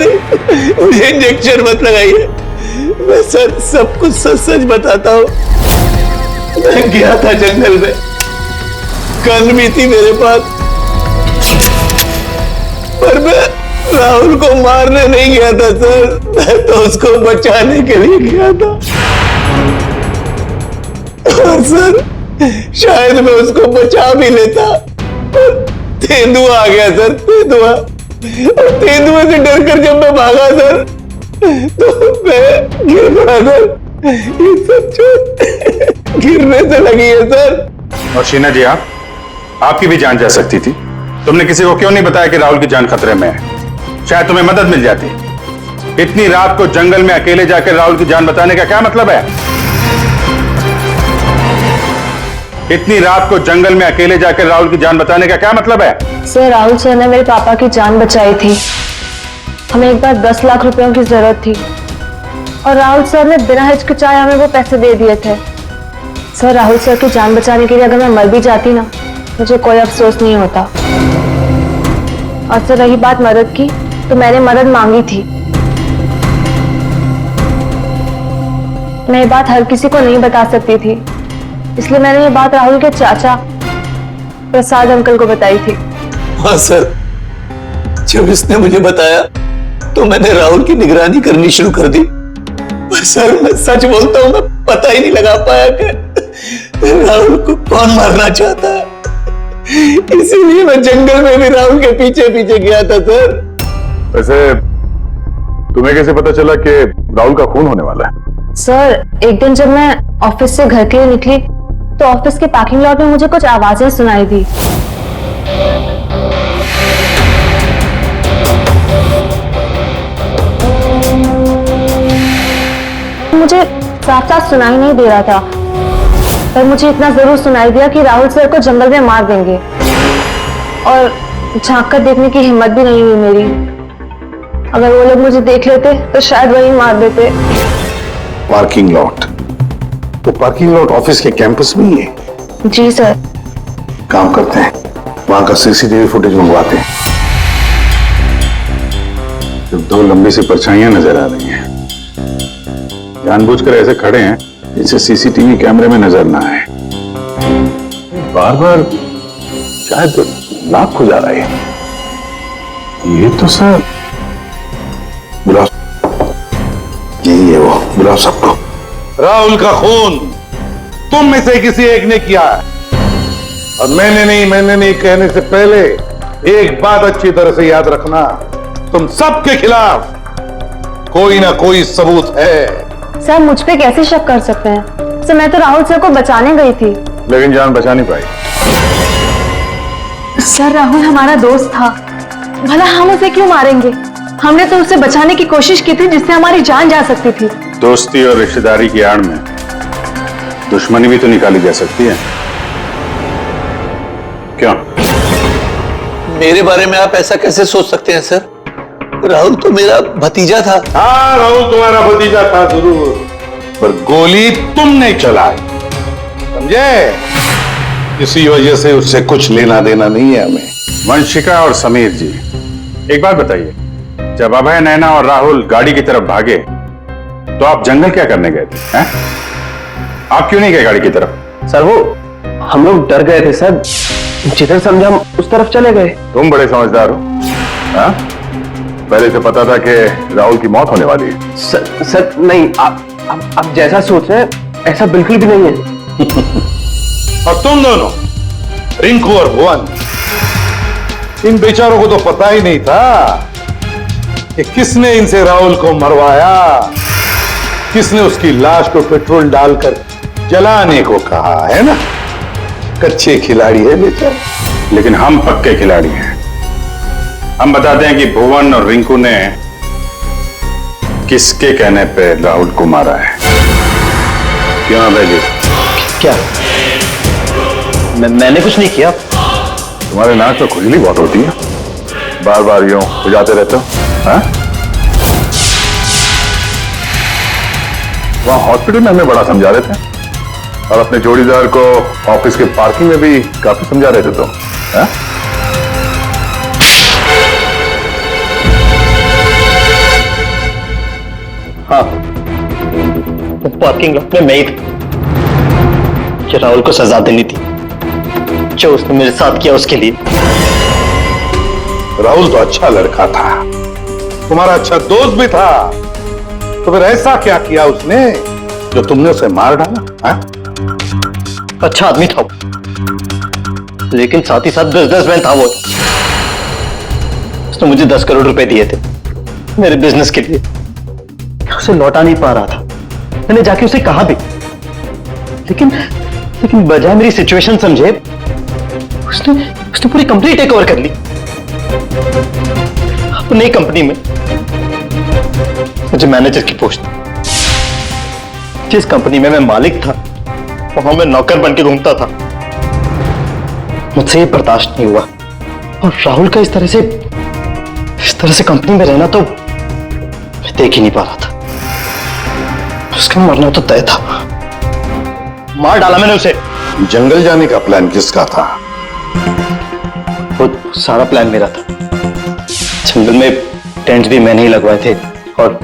मुझे इंजेक्शन मत लगाइए। मैं सर सब कुछ सच सच बताता हूँ। मैं गया था जंगल में, गन भी थी मेरे पास, पर मैं राहुल को मारने नहीं गया था सर। मैं तो उसको बचाने के लिए गया था। और सर शायद मैं उसको बचा भी लेता, तेंदुआ आ गया सर, तेंदुआ। और तेंदुए से डरकर जब मैं भागा सर तो मैं गिर पड़ा सर। ये सब चोट गिरने से लगी है सर। और शीना जी, आपकी भी जान जा सकती थी। तुमने किसी को क्यों नहीं बताया कि राहुल की जान खतरे में है? शायद तुम्हें मदद मिल जाती। इतनी रात को जंगल में अकेले जाकर राहुल की जान बचाने का क्या मतलब है? इतनी रात को जंगल में अकेले जाकर राहुल की जान बचाने का क्या मतलब है? सर, राहुल सर ने मेरे पापा की जान बचाई थी। हमें एक बार 10 लाख रुपयों की जरूरत थी और राहुल सर ने बिना हिचकिचाए हमें वो पैसे दे दिए थे। सर, राहुल सर की जान बचाने के लिए अगर मैं मर भी जाती ना, मुझे कोई अफसोस नहीं होता। और सर रही बात मदद की, तो मैंने मदद मांगी थी। मैं ये बात हर किसी को नहीं बता सकती थी, इसलिए मैंने ये बात राहुल के चाचा प्रसाद अंकल को बताई थी। हाँ सर, जब इसने मुझे बताया तो मैंने राहुल की निगरानी करनी शुरू कर दी। पर सर मैं सच बोलता हूँ, मैं पता ही नहीं लगा पाया कि राहुल को कौन मारना चाहता है। इसीलिए मैं जंगल में भी राहुल के पीछे पीछे गया था सर। वैसे तुम्हें कैसे पता चला कि राहुल का खून होने वाला है? सर एक दिन जब मैं ऑफिस से घर के लिए निकली तो ऑफिस के पार्किंग लॉट में मुझे कुछ आवाजें सुनाई दी। मुझे साफ साफ सुनाई नहीं दे रहा था, पर मुझे इतना जरूर सुनाई दिया कि राहुल सर को जंगल में मार देंगे, और झांक कर देखने की हिम्मत भी नहीं हुई मेरी। अगर वो लोग मुझे देख लेते तो शायद वही मार देते। Parking lot? वो पार्किंग लॉट ऑफिस के कैंपस में ही है? जी सर। काम करते हैं, वहां का सीसीटीवी फुटेज मंगवाते हैं। जब दो लंबी सी परछाइयां नजर आ रही हैं, जानबूझकर ऐसे खड़े हैं जिससे सीसीटीवी कैमरे में नजर ना आए, बार बार शायद नाक खुजा रहा है। ये तो सर बुलाओ, यही है वो, बुलाओ सबको। राहुल का खून तुम में से किसी एक ने किया है, और मैंने नहीं कहने से पहले एक बात अच्छी तरह से याद रखना, तुम सबके खिलाफ कोई ना कोई सबूत है। सर मुझ पे कैसे शक कर सकते हैं? सर मैं तो राहुल सर को बचाने गई थी। लेकिन जान बचा नहीं पाई। सर राहुल हमारा दोस्त था, भला हम उसे क्यों मारेंगे? हमने तो उसे बचाने की कोशिश की थी जिससे हमारी जान जा सकती थी। दोस्ती और रिश्तेदारी की आड़ में दुश्मनी भी तो निकाली जा सकती है, क्यों? मेरे बारे में आप ऐसा कैसे सोच सकते हैं सर? राहुल तो मेरा भतीजा था। हाँ, राहुल तुम्हारा भतीजा था जरूर, पर गोली तुमने चलाई, समझे? इसी वजह से उससे कुछ लेना देना नहीं है हमें। वंशिका और समीर जी, एक बात बताइए, जब अभय, नैना और राहुल गाड़ी की तरफ भागे तो आप जंगल क्या करने गए थे? हैं? आप क्यों नहीं गए गाड़ी की तरफ? सर वो हम लोग डर गए थे सर, जिधर समझा हम उस तरफ चले गए। तुम बड़े समझदार हो। हाँ? पहले से पता था कि राहुल की मौत होने वाली है। सर नहीं, आप जैसा सोच रहे हैं ऐसा बिल्कुल भी नहीं है। और तुम दोनों, रिंकू और भुवन, इन बेचारों को तो पता ही नहीं था कि किसने इनसे राहुल को मरवाया, किसने उसकी लाश को पेट्रोल डालकर जलाने को कहा, है ना? कच्चे खिलाड़ी है बेचारे। लेकिन हम पक्के खिलाड़ी हैं। हम बताते हैं कि भुवन और रिंकू ने किसके कहने पे राहुल को मारा है। क्यों अभय जी? क्या? मैंने कुछ नहीं किया। तुम्हारे नाक में खुजली बहुत होती है, बार बार यूं खुजाते रहते हो। हाँ? वहां हॉस्पिटल में हमें बड़ा समझा रहे थे, और अपने जोड़ीदार को ऑफिस के पार्किंग में भी काफी समझा रहे थे तुम। हाँ? हाँ, पार्किंग लॉट में मैं ही था, कि राहुल को सजा देनी थी जो उसने मेरे साथ किया उसके लिए। राहुल तो अच्छा लड़का था, तुम्हारा अच्छा दोस्त भी था, तो फिर ऐसा क्या किया उसने जो तुमने उसे मार डाला? हाँ? अच्छा आदमी था, लेकिन साथ ही साथ बिजनेसमैन था वो। उसने मुझे 10 करोड़ रुपए दिए थे मेरे बिजनेस के लिए, उसे लौटा नहीं पा रहा था। मैंने जाके उसे कहा भी, लेकिन बजाय मेरी सिचुएशन समझे उसने पूरी कंपनी टेक ओवर कर ली। अपनी कंपनी में मुझे मैनेजर की पोस्ट, जिस कंपनी में मैं मालिक था वहां मैं नौकर बन के घूमता था। मुझसे ये बर्दाश्त नहीं हुआ, और राहुल का इस तरह से कंपनी में रहना तो मैं देख ही नहीं पा रहा था। उसका मरना तो तय था, मार डाला मैंने उसे। जंगल जाने का प्लान किसका था? वो सारा प्लान मेरा था। जंगल में टेंट भी मैंने ही लगवाए थे, और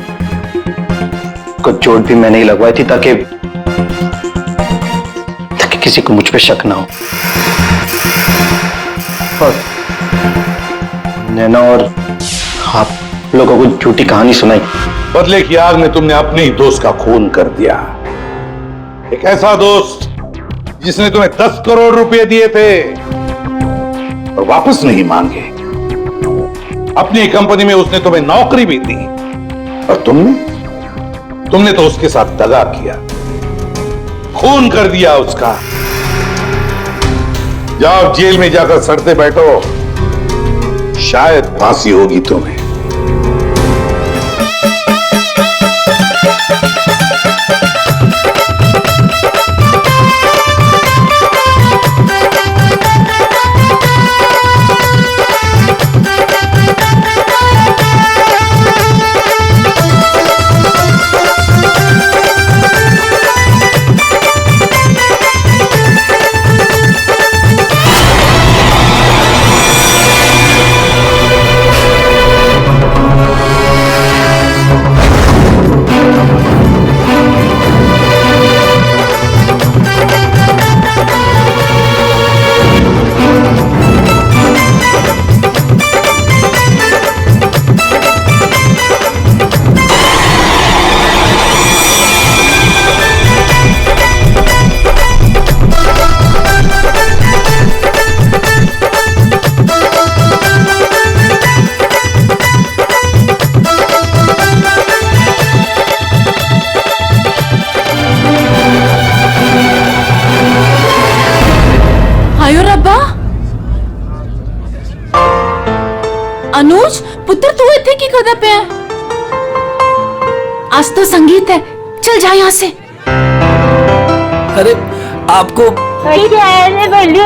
कुछ चोट भी मैंने ही लगवाई थी ताकि किसी को मुझ पे शक ना हो। और नैना और आप लोगों को झूठी कहानी सुनाई। बदले की आग में तुमने अपने ही दोस्त का खून कर दिया, एक ऐसा दोस्त जिसने तुम्हें 10 करोड़ रुपए दिए थे, और वापस नहीं मांगे। अपनी कंपनी में उसने तुम्हें नौकरी भी दी और तुमने तो उसके साथ दगा किया, खून कर दिया उसका। जाओ जेल में जाकर सड़ते बैठो, शायद फांसी होगी तुम्हें। अनुज पुत्र तू इतने की कदम पे है? आज तो संगीत है, चल जा यहाँ से। अरे आपको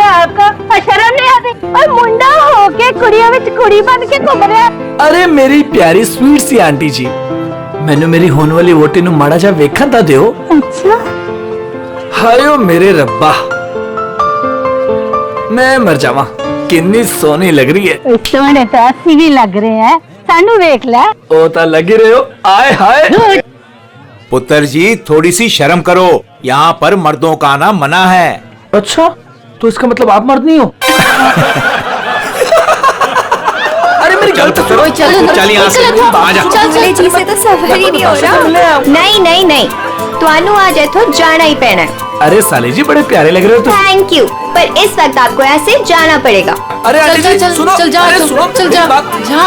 आपका शर्म नहीं आती और मुंडा होके कुड़िया में कुड़ी बन के घूम रहा। अरे मेरी प्यारी स्वीट सी आंटी जी, मैंने मेरी होने वाली वोटी नु माड़ा जा वेखा था दियो। अच्छा हायो मेरे रब्बा, मैं मर जावा, कितनी सोनी लग रही है। सोने तो अस्सी भी लग रहे हैं, सानू देख ले। ओ ता लगी रहे हो, आए हाय। पुत्र जी थोड़ी सी शर्म करो, यहाँ पर मर्दों का आना मना है। अच्छा तो इसका मतलब आप मर्द नहीं हो? अरे मेरी गलत सुनो, चल यहाँ से आजा। चल जी से तो सफर ही नहीं हो रहा। नहीं नहीं नहीं, तुआनू आ जाए तो जाना ही पैना है। अरे साले जी बड़े प्यारे लग रहे हो तुम। थैंक यू, पर इस वक्त आपको ऐसे जाना पड़ेगा। अरे आंटी जी सुनो, चल जा, अरे सुनो, चल जा, जा।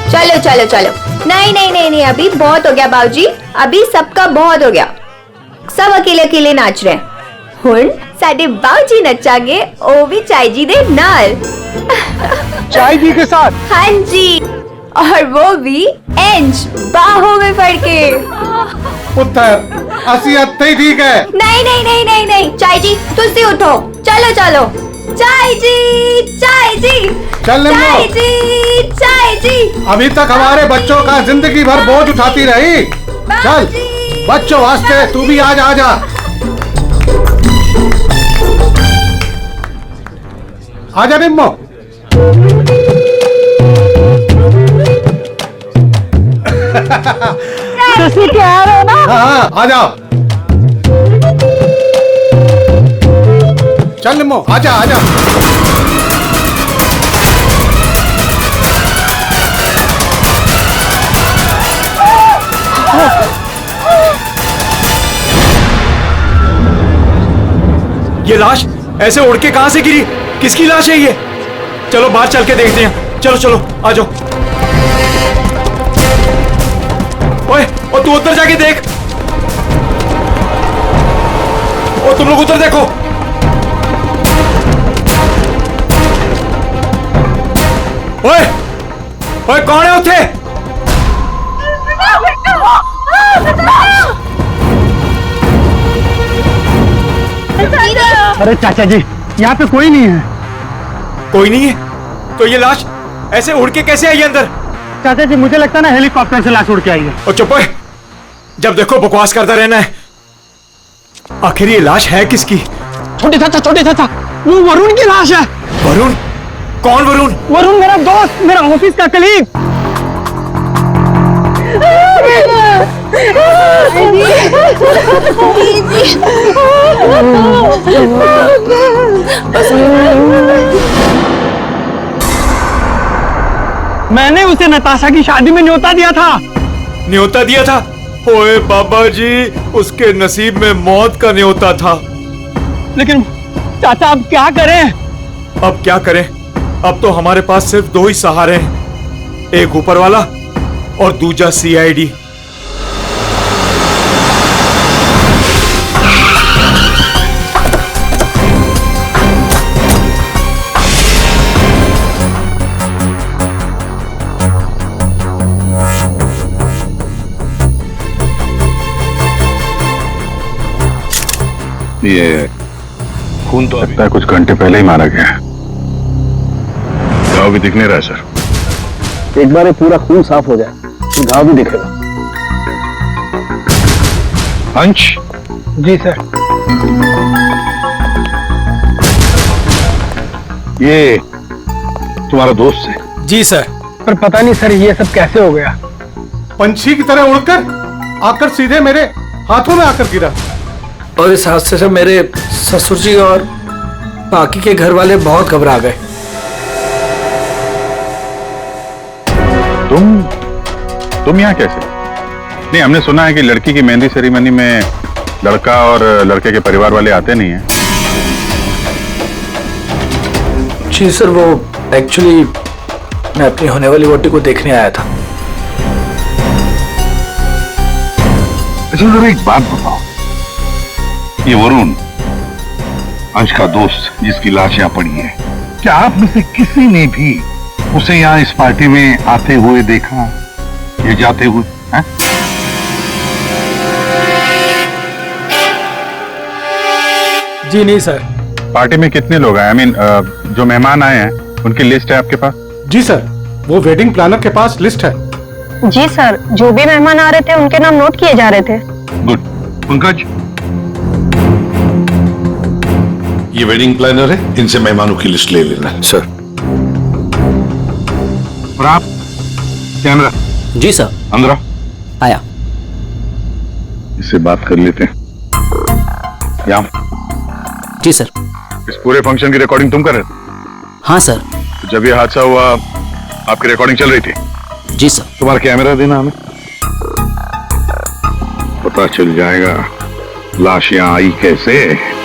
चलो चलो चलो, नहीं नहीं नहीं नहीं, अभी बहुत हो गया बाबूजी, अभी सबका बहुत हो गया। सब अकेले अकेले नाच रहे हैं। हुन साडे बाबूजी नचागे, ओ भी चाय जी दे नाल। चाय जी के साथ? हाँ जी, और वो भी इंच बाहों में पड़ के। पुत्र असलियत ही ठीक है। नहीं नहीं नहीं नहीं नहीं, चाय जी तुझसे उठो, चलो चलो। चाय जी, चाय जी, चल चाय जी, चाय जी। अभी तक हमारे बच्चों का जिंदगी भर बोझ उठाती रही। चल बच्चों वास्ते तू भी आज आ जा। आजा निम्मो। तैयार हो ना? हाँ आ जाओ। चल निम्मो आजा आजा। ये लाश ऐसे उड़ के कहां से गिरी? किसकी लाश है ये? चलो बाहर चल के देखते हैं। चलो चलो आ जाओ। ओए, और तू उधर जाके देख। और तुम लोग उधर देखो। ओए, ओए कौन है उठे? अरे चाचा जी यहाँ पे कोई नहीं है। कोई नहीं है? तो ये लाश ऐसे उड़ के कैसे आई अंदर? चाचा जी मुझे लगता है ना हेलीकॉप्टर से लाश उड़ के आई है। और चुप है, जब देखो बकवास करता रहना है। आखिर ये लाश है किसकी? छोटे चाचा वो वरुण की लाश है। वरुण? कौन वरुण? वरुण मेरा दोस्त, मेरा ऑफिस का कलीग। मैंने उसे नताशा की शादी में न्योता दिया था। न्योता दिया था? ओए बाबा जी, उसके नसीब में मौत का न्योता था। लेकिन चाचा अब क्या करें? अब क्या करें? अब तो हमारे पास सिर्फ दो ही सहारे हैं, एक ऊपर वाला और दूजा सीआईडी। ये खून तो लगता है कुछ घंटे पहले ही मारा गया है। घाव भी दिख नहीं रहा है सर। एक बार ये पूरा खून साफ हो जाए तो घाव भी दिखेगा। अंश। जी सर। ये तुम्हारा दोस्त है? जी सर। पर पता नहीं सर ये सब कैसे हो गया। पंछी की तरह उड़कर आकर सीधे मेरे हाथों में आकर गिरा। और इस हादसे से मेरे ससुर जी और बाकी के घर वाले बहुत घबरा गए। तुम यहाँ कैसे? नहीं, हमने सुना है कि लड़की की मेहंदी सेरेमनी में लड़का और लड़के के परिवार वाले आते नहीं हैं। जी सर, वो एक्चुअली मैं अपनी होने वाली वोटी को देखने आया था। अच्छा जरा एक बात बताओ, ये वरुण अंश का दोस्त जिसकी लाश यहाँ पड़ी है, क्या आप में से किसी ने भी उसे यहाँ इस पार्टी में आते हुए देखा या जाते हुए? है? जी नहीं सर। पार्टी में कितने लोग आए? जो मेहमान आए हैं उनकी लिस्ट है आपके पास? जी सर, वो वेडिंग प्लानर के पास लिस्ट है। जी सर, जो भी मेहमान आ रहे थे उनके नाम नोट किए जा रहे थे। गुड। पंकज, ये वेडिंग प्लानर है, इनसे मेहमानों की लिस्ट ले लेना। सर। और आप कैमरा। जी सर। अंदर आओ। आया। इससे बात कर लेते हैं। यहाँ। जी सर। इस पूरे फंक्शन की रिकॉर्डिंग तुम कर रहे थे? हाँ सर। तो जब ये हादसा हुआ आपकी रिकॉर्डिंग चल रही थी? जी सर। तुम्हारा कैमरा देना हमें, पता चल जाएगा लाश यहाँ आई कैसे।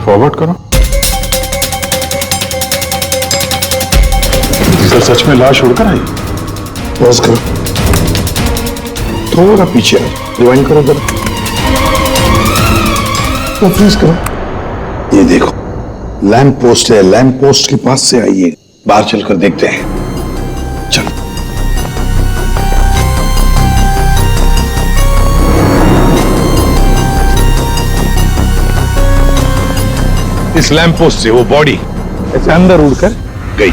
फॉरवर्ड करो। सर सच में लाश उड़कर आई? पॉज करो, थोड़ा पीछे रिवाइंड करो जरा, तो फ्रीज करो। ये देखो लैंप पोस्ट है, लैंप पोस्ट के पास से आई है। बाहर चलकर देखते हैं। चलो। इस लैंप पोस्ट से वो बॉडी ऐसे अंदर उड़कर गई।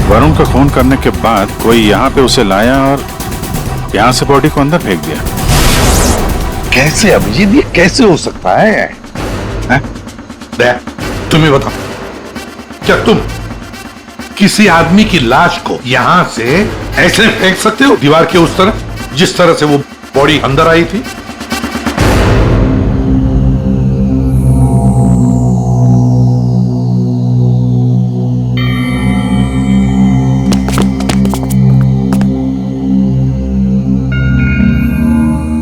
वरुण को फोन करने के बाद कोई यहाँ पे उसे लाया और यहाँ से बॉडी को अंदर फेंक दिया। कैसे अभिजीत, ये कैसे हो सकता है? तुम्हें बताओ, क्या तुम किसी आदमी की लाश को यहां से ऐसे फेंक सकते हो दीवार के उस तरफ, जिस तरह से वो बॉडी अंदर आई थी?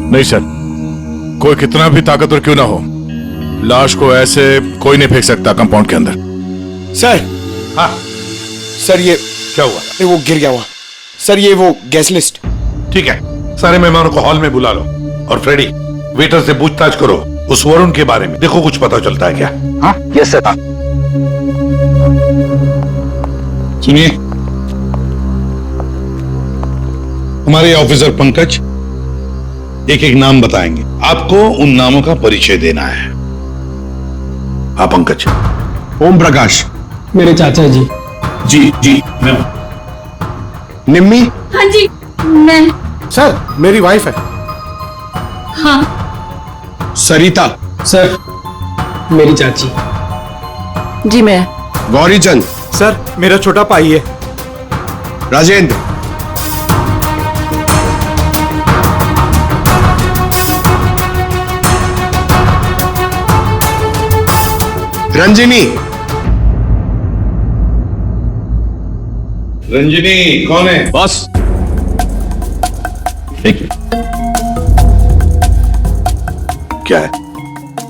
नहीं सर, कोई कितना भी ताकतवर क्यों ना हो, लाश को ऐसे कोई नहीं फेंक सकता कंपाउंड के अंदर। सर। हाँ सर, ये क्या हुआ? वो गिर गया वहां। सर ये वो गैस लिस्ट। ठीक है, सारे मेहमानों को हॉल में बुला लो और फ्रेडी वेटर से पूछताछ करो उस वरुण के बारे में, देखो कुछ पता चलता है क्या। हाँ यस सर। सुनिए, हमारे ऑफिसर पंकज एक एक नाम बताएंगे, आपको उन नामों का परिचय देना है। हाँ पंकज। ओम प्रकाश मेरे चाचा जी। जी जी। निम्मी। हाँ जी मैं। सर मेरी वाइफ है। हाँ। सरिता। सर, मेरी चाची। जी मैं। गौरीचंद। सर, मेरा छोटा भाई है। राजेंद्र। रंजिनी। रंजिनी कौन है? बॉस। क्या है?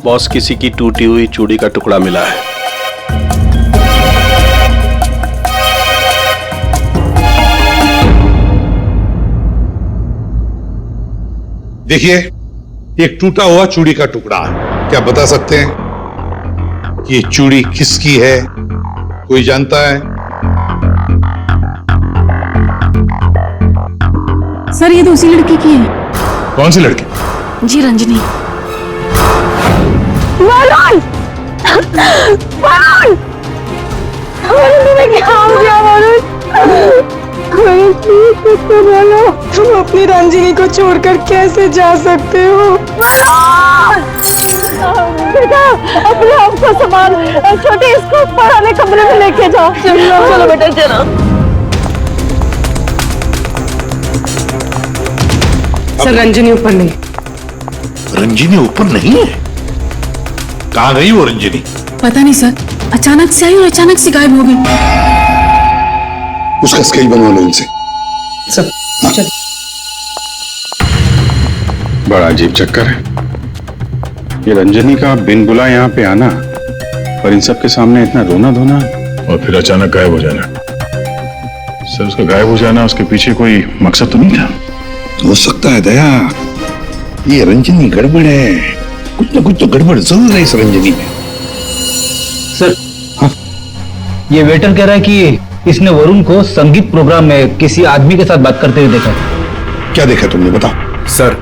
बॉस, किसी की टूटी हुई चूड़ी का टुकड़ा मिला है। देखिए, एक टूटा हुआ चूड़ी का टुकड़ा। क्या बता सकते हैं कि ये चूड़ी किसकी है? कोई जानता है? सर, ये तो उसी लड़की की है। कौन सी लड़की? जी, रंजनी। वरुण! वरुण! वरुण, तुम्हें क्या हो गया वरुण? वरुण, प्लीज कुछ तो बोलो। तुम अपनी रंजिनी को छोड़कर कैसे जा सकते हो? बेटा, अपने आप को संभाल। छोटे, इसको पढ़ाने कमरे में लेके जाओ। चलो बेटा, चलो। सर, रंजनी ऊपर नहीं। रंजिनी ऊपर नहीं है? कहाँ गई वो रंजिनी? पता नहीं सर, अचानक से आई और अचानक से गायब हो गई। उसका स्केच बनवा लो इनसे। सब चल। बड़ा अजीब चक्कर है ये रंजनी का, बिन बुला यहाँ पे आना और इन सब के सामने इतना रोना धोना, और फिर अचानक गायब हो जाना। सर, उसका गायब हो जाना, उसके पीछे कोई मकसद तो नहीं था? हो सकता है दया, ये रंजनी गड़बड़ है। कुछ ना कुछ तो गड़बड़ जरूर है इस रंजनी में। सर, ये वेटर कह रहा है कि इसने वरुण को संगीत प्रोग्राम में किसी आदमी के साथ बात करते हुए देखा। क्या देखा तुमने, बताओ। सर,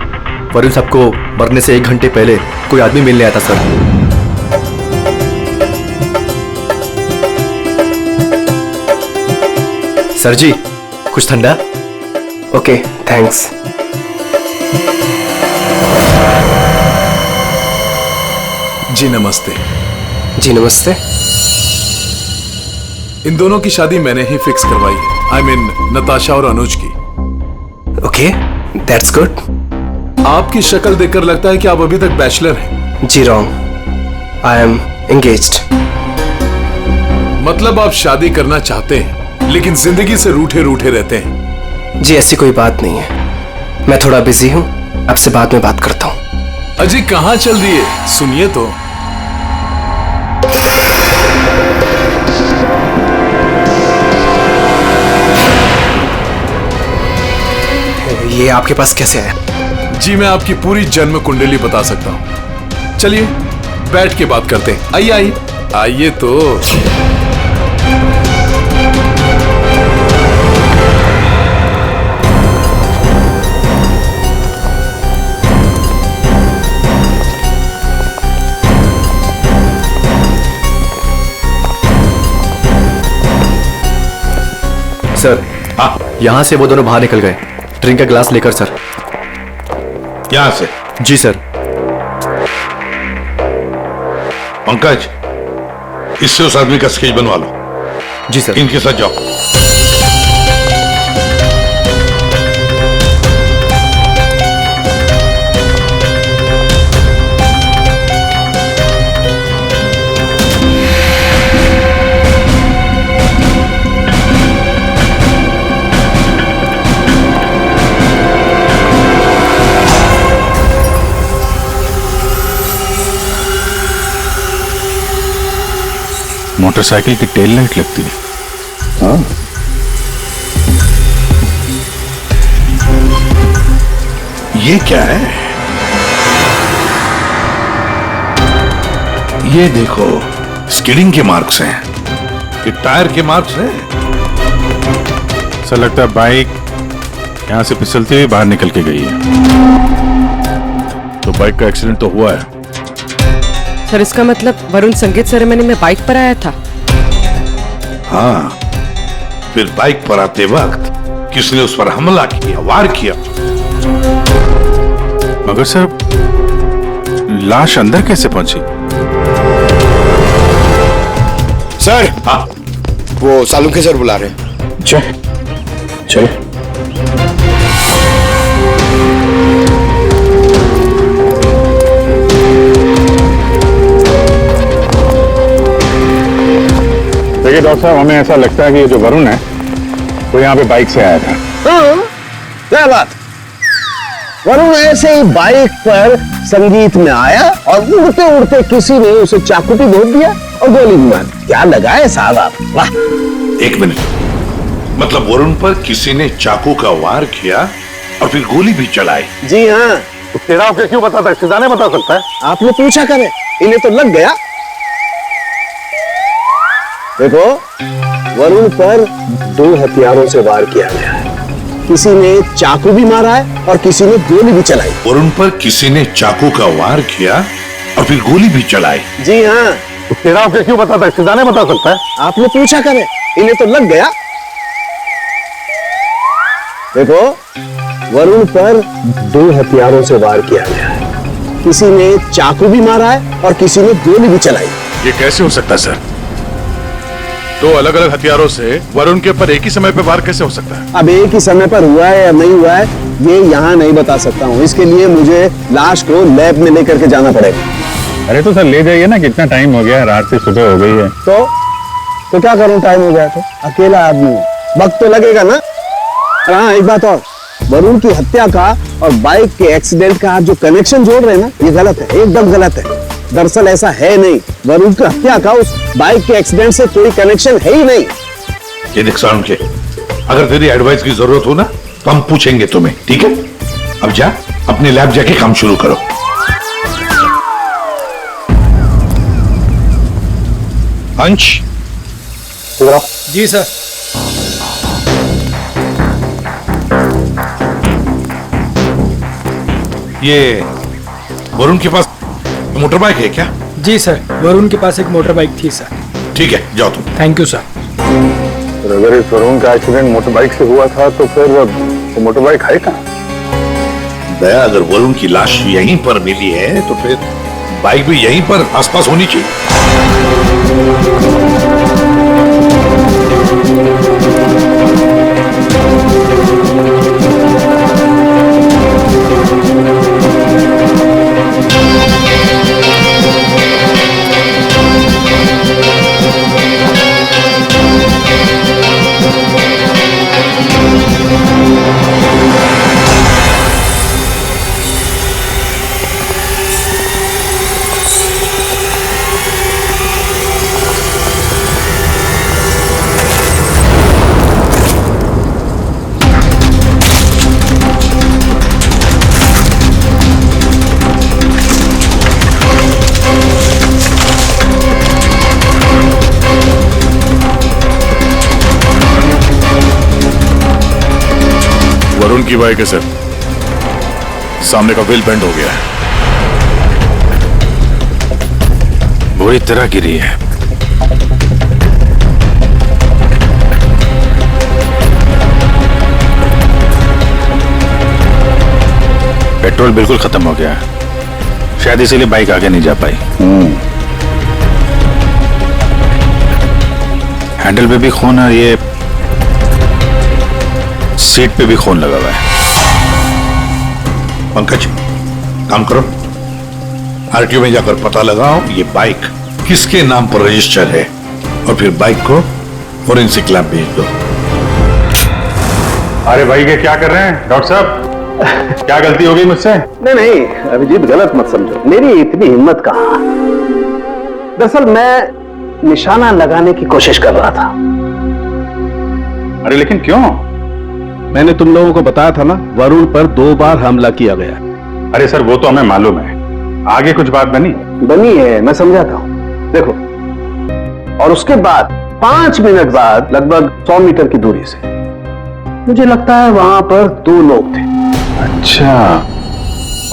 वरुण साहब को मरने से 1 घंटे पहले कोई आदमी मिलने आया था सर। सर जी, कुछ ठंडा? Okay, thanks. जी नमस्ते। जी नमस्ते। इन दोनों की शादी मैंने ही फिक्स करवाई है। आई मीन नताशा और अनुज की। Okay, that's good. आपकी शक्ल देखकर लगता है कि आप अभी तक बैचलर हैं। जी रॉन्ग, आई एम एंगेज्ड। मतलब आप शादी करना चाहते हैं लेकिन जिंदगी से रूठे रूठे रहते हैं। जी ऐसी कोई बात नहीं है, मैं थोड़ा बिजी हूँ, आपसे बाद में बात करता हूँ। अजी कहाँ चल रही है, सुनिए तो। ये आपके पास कैसे आया? जी मैं आपकी पूरी जन्म कुंडली बता सकता हूँ। चलिए बैठ के बात करते हैं। आइए आइए आइए तो। सर, यहाँ से वो दोनों बाहर निकल गए। ड्रिंक का गिलास लेकर सर। यहां से? जी सर। पंकज, इससे उस आदमी का स्केच बनवा लो। जी सर। इनके साथ जाओ। मोटरसाइकिल की टेल लाइट लगती है। हाँ, ये क्या है? ये देखो, स्किडिंग के मार्क्स हैं। ये टायर के मार्क्स हैं। ऐसा लगता है बाइक यहां से फिसलती हुई बाहर निकल के गई है। तो बाइक का एक्सीडेंट तो हुआ है। सर, इसका मतलब वरुण संगीत सेरेमनी में बाइक पर आया था। हाँ, फिर बाइक पर आते वक्त किसने उस पर हमला किया, वार किया। मगर सर, लाश अंदर कैसे पहुंची? सर, हाँ, वो सालुंखे सर बुला रहे हैं। चलो। देखिए डॉक्टर साहब, हमें ऐसा लगता है कि ये जो वरुण है वो यहाँ पे बाइक से आया था। हाँ, क्या बात। वरुण ऐसे ही बाइक पर संगीत में आया और उड़ते उड़ते किसी ने उसे चाकू भी घोंप दिया और गोली भी मार दी। क्या लगा है साहब आप? वाह। एक मिनट, मतलब वरुण पर किसी ने चाकू का वार किया और फिर गोली भी चलाई? जी हाँ। तेरा आपके क्यों बताता है? सिद्धाने बता सकता है। आपने पूछा करे, इन्हें तो लग गया। देखो, वरुण पर 2 हथियारों से वार किया गया है। किसी ने चाकू भी मारा है और किसी ने गोली भी चलाई। वरुण पर किसी ने चाकू का वार किया और फिर गोली भी चलाई? जी हाँ। तेरा आपके क्यों बताता है? सिद्धाने बता सकता है। आपने पूछा करे, इन्हें तो लग गया। देखो, वरुण पर 2 हथियारों से वार किया गया है। किसी ने चाकू भी मारा है और किसी ने गोली भी चलाई। ये कैसे हो सकता है सर? 2 अलग-अलग हथियारों से वरुण के ऊपर एक ही समय पे वार कैसे हो सकता है? अब एक ही समय पर हुआ है या नहीं हुआ है, ये यहाँ नहीं बता सकता हूँ। इसके लिए मुझे लाश को लैब में लेकर के जाना पड़ेगा। अरे तो सर ले जाइए ना, कितना टाइम हो गया है, रात से सुबह हो गई है। तो क्या करूं, टाइम हो गया तो? अकेला आदमी हूं, वक्त तो लगेगा ना। हाँ, एक बात और, वरुण की हत्या का और बाइक के एक्सीडेंट का आप जो कनेक्शन जोड़ रहे हैं ना, ये गलत है, एकदम गलत है। दरअसल ऐसा है नहीं। वरुण की हत्या का उस बाइक के एक्सीडेंट से कोई कनेक्शन है ही नहीं। ये देख सालुंखे, अगर तेरी एडवाइस की जरूरत हो ना तो हम पूछेंगे तुम्हें, ठीक है? अब जा, अपने लैब जाके काम शुरू करो। अंश, जी सर। ये वरुण के पास मोटर बाइक है क्या? जी सर, वरुण के पास एक मोटर बाइक थी सर। ठीक है, जाओ तुम। Thank you sir. अगर इस वरुण का एक्सीडेंट मोटर बाइक से हुआ था तो फिर वो मोटर बाइक है कहाँ? दया, अगर वरुण की लाश यहीं पर मिली है तो फिर बाइक भी यहीं पर आसपास होनी चाहिए। वरुण की बाइक है सर, सामने का व्हील बेंड हो गया है, बुरी तरह गिरी है। पेट्रोल बिल्कुल खत्म हो गया है, शायद इसीलिए बाइक आगे नहीं जा पाई। हैंडल पे भी खून है, ये सीट पे भी खून लगा हुआ है। पंकज, काम करो, आरटीओ में जाकर पता लगाओ ये बाइक किसके नाम पर रजिस्टर है और फिर बाइक को फोरेंसिक लैब भेज दो। अरे भाई ये क्या कर रहे हैं डॉक्टर साहब? क्या गलती हो गई मुझसे? नहीं, अभिजीत गलत मत समझो, मेरी इतनी हिम्मत कहाँ। दरअसल मैं निशाना लगाने की कोशिश कर रहा था। अरे लेकिन क्यों? मैंने तुम लोगों को बताया था ना, वरुण पर 2 बार हमला किया गया। अरे सर वो तो हमें मालूम है, आगे कुछ बात बनी है, मैं समझाता हूँ। देखो, और उसके बाद 5 मिनट बाद लगभग 100 मीटर की दूरी से मुझे लगता है वहां पर 2 लोग थे। अच्छा,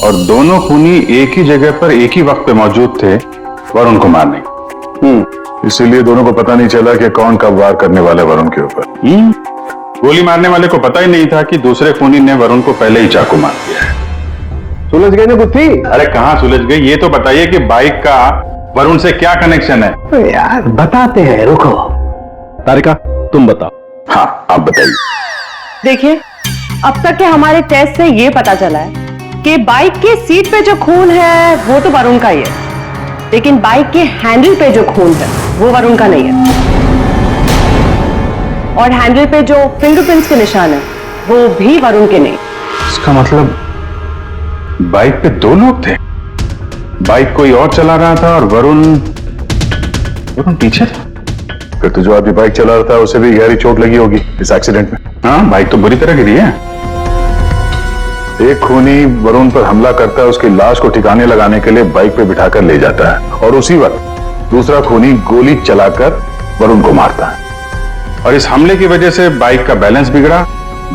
और दोनों खूनी एक ही जगह पर एक ही वक्त पे मौजूद थे वरुण को मारने। इसीलिए दोनों को पता नहीं चला कि कौन कब वार करने वाला वरुण के ऊपर। गोली मारने वाले को पता ही नहीं था कि दूसरे खूनी ने वरुण को पहले ही चाकू मार दिया है। सुलझ गई ना गुत्थी? अरे कहाँ सुलझ गई, ये तो बताइए कि बाइक का वरुण से क्या कनेक्शन है? अरे यार बताते हैं, रुको। तारिका तुम बताओ। हाँ आप बताइए। देखिए, अब तक के हमारे टेस्ट से ये पता चला है कि बाइक की सीट पे जो खून है वो तो वरुण का ही है, लेकिन बाइक के हैंडल पे जो खून है वो वरुण का नहीं है। और हैंडल पे जो फिंगरप्रिंट्स के निशान है वो भी वरुण के नहीं। इसका मतलब बाइक पे दो लोग थे, बाइक कोई और चला रहा था और वरुण पीछे था। फिर तो जो आदमी बाइक चला रहा था उसे भी गहरी चोट लगी होगी इस एक्सीडेंट में। हाँ, बाइक तो बुरी तरह गिरी है। एक खूनी वरुण पर हमला करता है, उसकी लाश को ठिकाने लगाने के लिए बाइक पे बिठाकर ले जाता है, और उसी वक्त दूसरा खूनी गोली चलाकर वरुण को मारता है। और इस हमले की वजह से बाइक का बैलेंस बिगड़ा,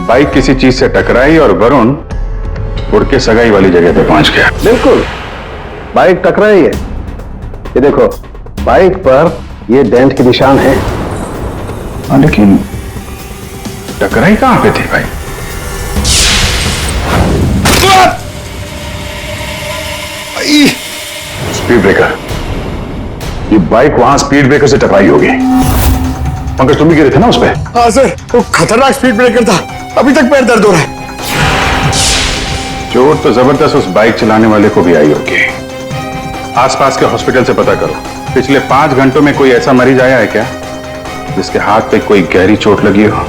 बाइक किसी चीज से टकराई और वरुण उड़ के सगाई वाली जगह पे पहुंच गया। बिल्कुल, बाइक टकराई है। ये देखो, बाइक पर ये डेंट के निशान है। लेकिन टकराई कहां पे थी भाई? Speed breaker. ये बाइक वहां स्पीड ब्रेकर से टकराई होगी। पंकज तुम भी गिरे थे ना उस पे? हाँ सर, वो खतरनाक स्पीड ब्रेकर था, अभी तक पैर दर्द हो रहा है। चोट तो जबरदस्त उस बाइक चलाने वाले को भी आई होगी। आसपास के हॉस्पिटल से पता करो, पिछले 5 घंटों में कोई ऐसा मरीज आया है क्या जिसके हाथ पे कोई गहरी चोट लगी हो?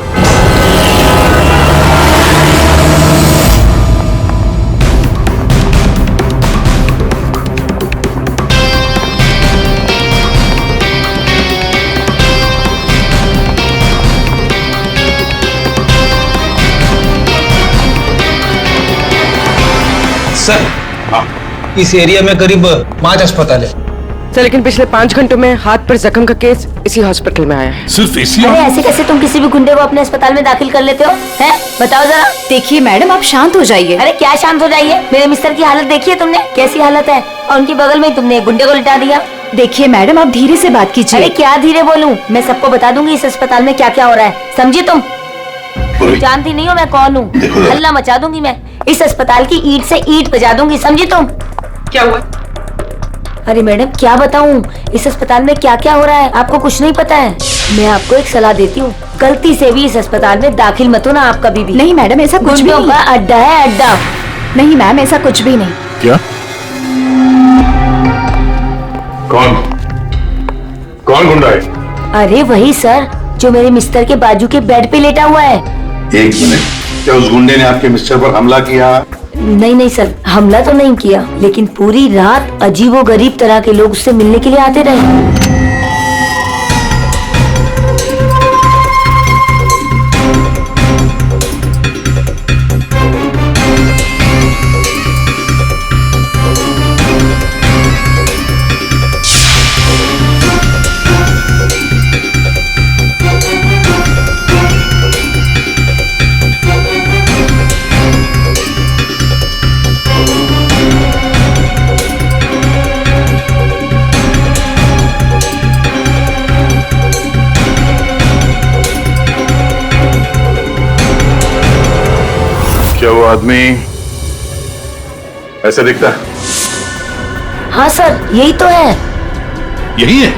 सर, इस एरिया में करीब 5 अस्पताल है सर, लेकिन पिछले 5 घंटों में हाथ पर जख्म का केस इसी हॉस्पिटल में आया है। सिर्फ इसी? अरे ऐसे कैसे तुम किसी भी गुंडे को अपने अस्पताल में दाखिल कर लेते हो? हैं? बताओ जरा। देखिए मैडम, आप शांत हो जाइए। अरे क्या शांत हो जाइए? मेरे मिस्टर की हालत देखिए तुमने, कैसी हालत है, और उनके बगल में तुमने एक गुंडे को लिटा दिया। देखिए मैडम, आप धीरे से बात कीजिए। अरे क्या धीरे बोलूं? मैं सबको बता दूंगी इस अस्पताल में क्या क्या हो रहा है, समझी तुम? जानती नहीं हो मैं कौन हूँ? हल्ला मचा दूंगी मैं, इस अस्पताल की ईंट से ईंट बजा दूंगी, समझी तुम? क्या हुआ? अरे मैडम क्या बताऊं, इस अस्पताल में क्या क्या हो रहा है आपको कुछ नहीं पता है। मैं आपको एक सलाह देती हूँ, गलती से भी इस अस्पताल में दाखिल मत होना आप कभी भी। नहीं मैडम, ऐसा कुछ भी नहीं। अड्डा है अड्डा। नहीं मैम, ऐसा कुछ भी नहीं। क्या? कौन गुंडा है? अरे वही सर, जो मेरे मिस्टर के बाजू के बेड पे लेटा हुआ है। एक मिनट, क्या उस गुंडे ने आपके मिस्टर पर हमला किया? नहीं सर, हमला तो नहीं किया, लेकिन पूरी रात अजीबोगरीब तरह के लोग उससे मिलने के लिए आते रहे। क्या वो आदमी ऐसे दिखता है? हाँ सर, यही तो है। यही है?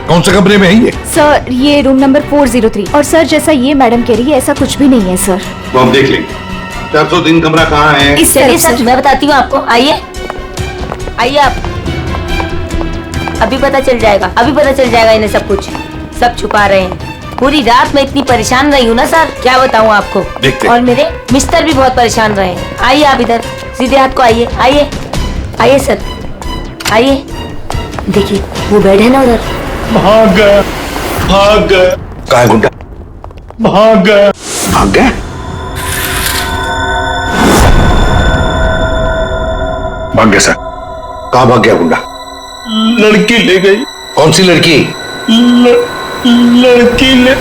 कौन से कमरे में है ये? सर, ये रूम नंबर 403। और सर, जैसा ये मैडम कह रही है, ऐसा कुछ भी नहीं है सर। वो हम देख लेंगे। 403 कमरा कहाँ है? इस तरफ सर, मैं बताती हूँ आपको, आइए आइए आप, अभी पता चल जाएगा, अभी पता चल जाएगा इन्हें सब कुछ। सब छुपा रहे हैं। पूरी रात मैं इतनी परेशान रही हूँ ना सर, क्या बताऊँ आपको। देखते। और मेरे मिस्टर भी बहुत परेशान रहे हैं। आइए आप इधर, सीधे हाथ को आइए, आइए आइए सर, आइए। देखिए वो बेड है ना उधर। भाग गया, भाग गया। कहाँ है गुंडा? भाग गया। भाग गया? भाग गया सर। कहाँ भाग गया गुंडा? लड़की ले गई। कौन सी लड़की? लड़की ले।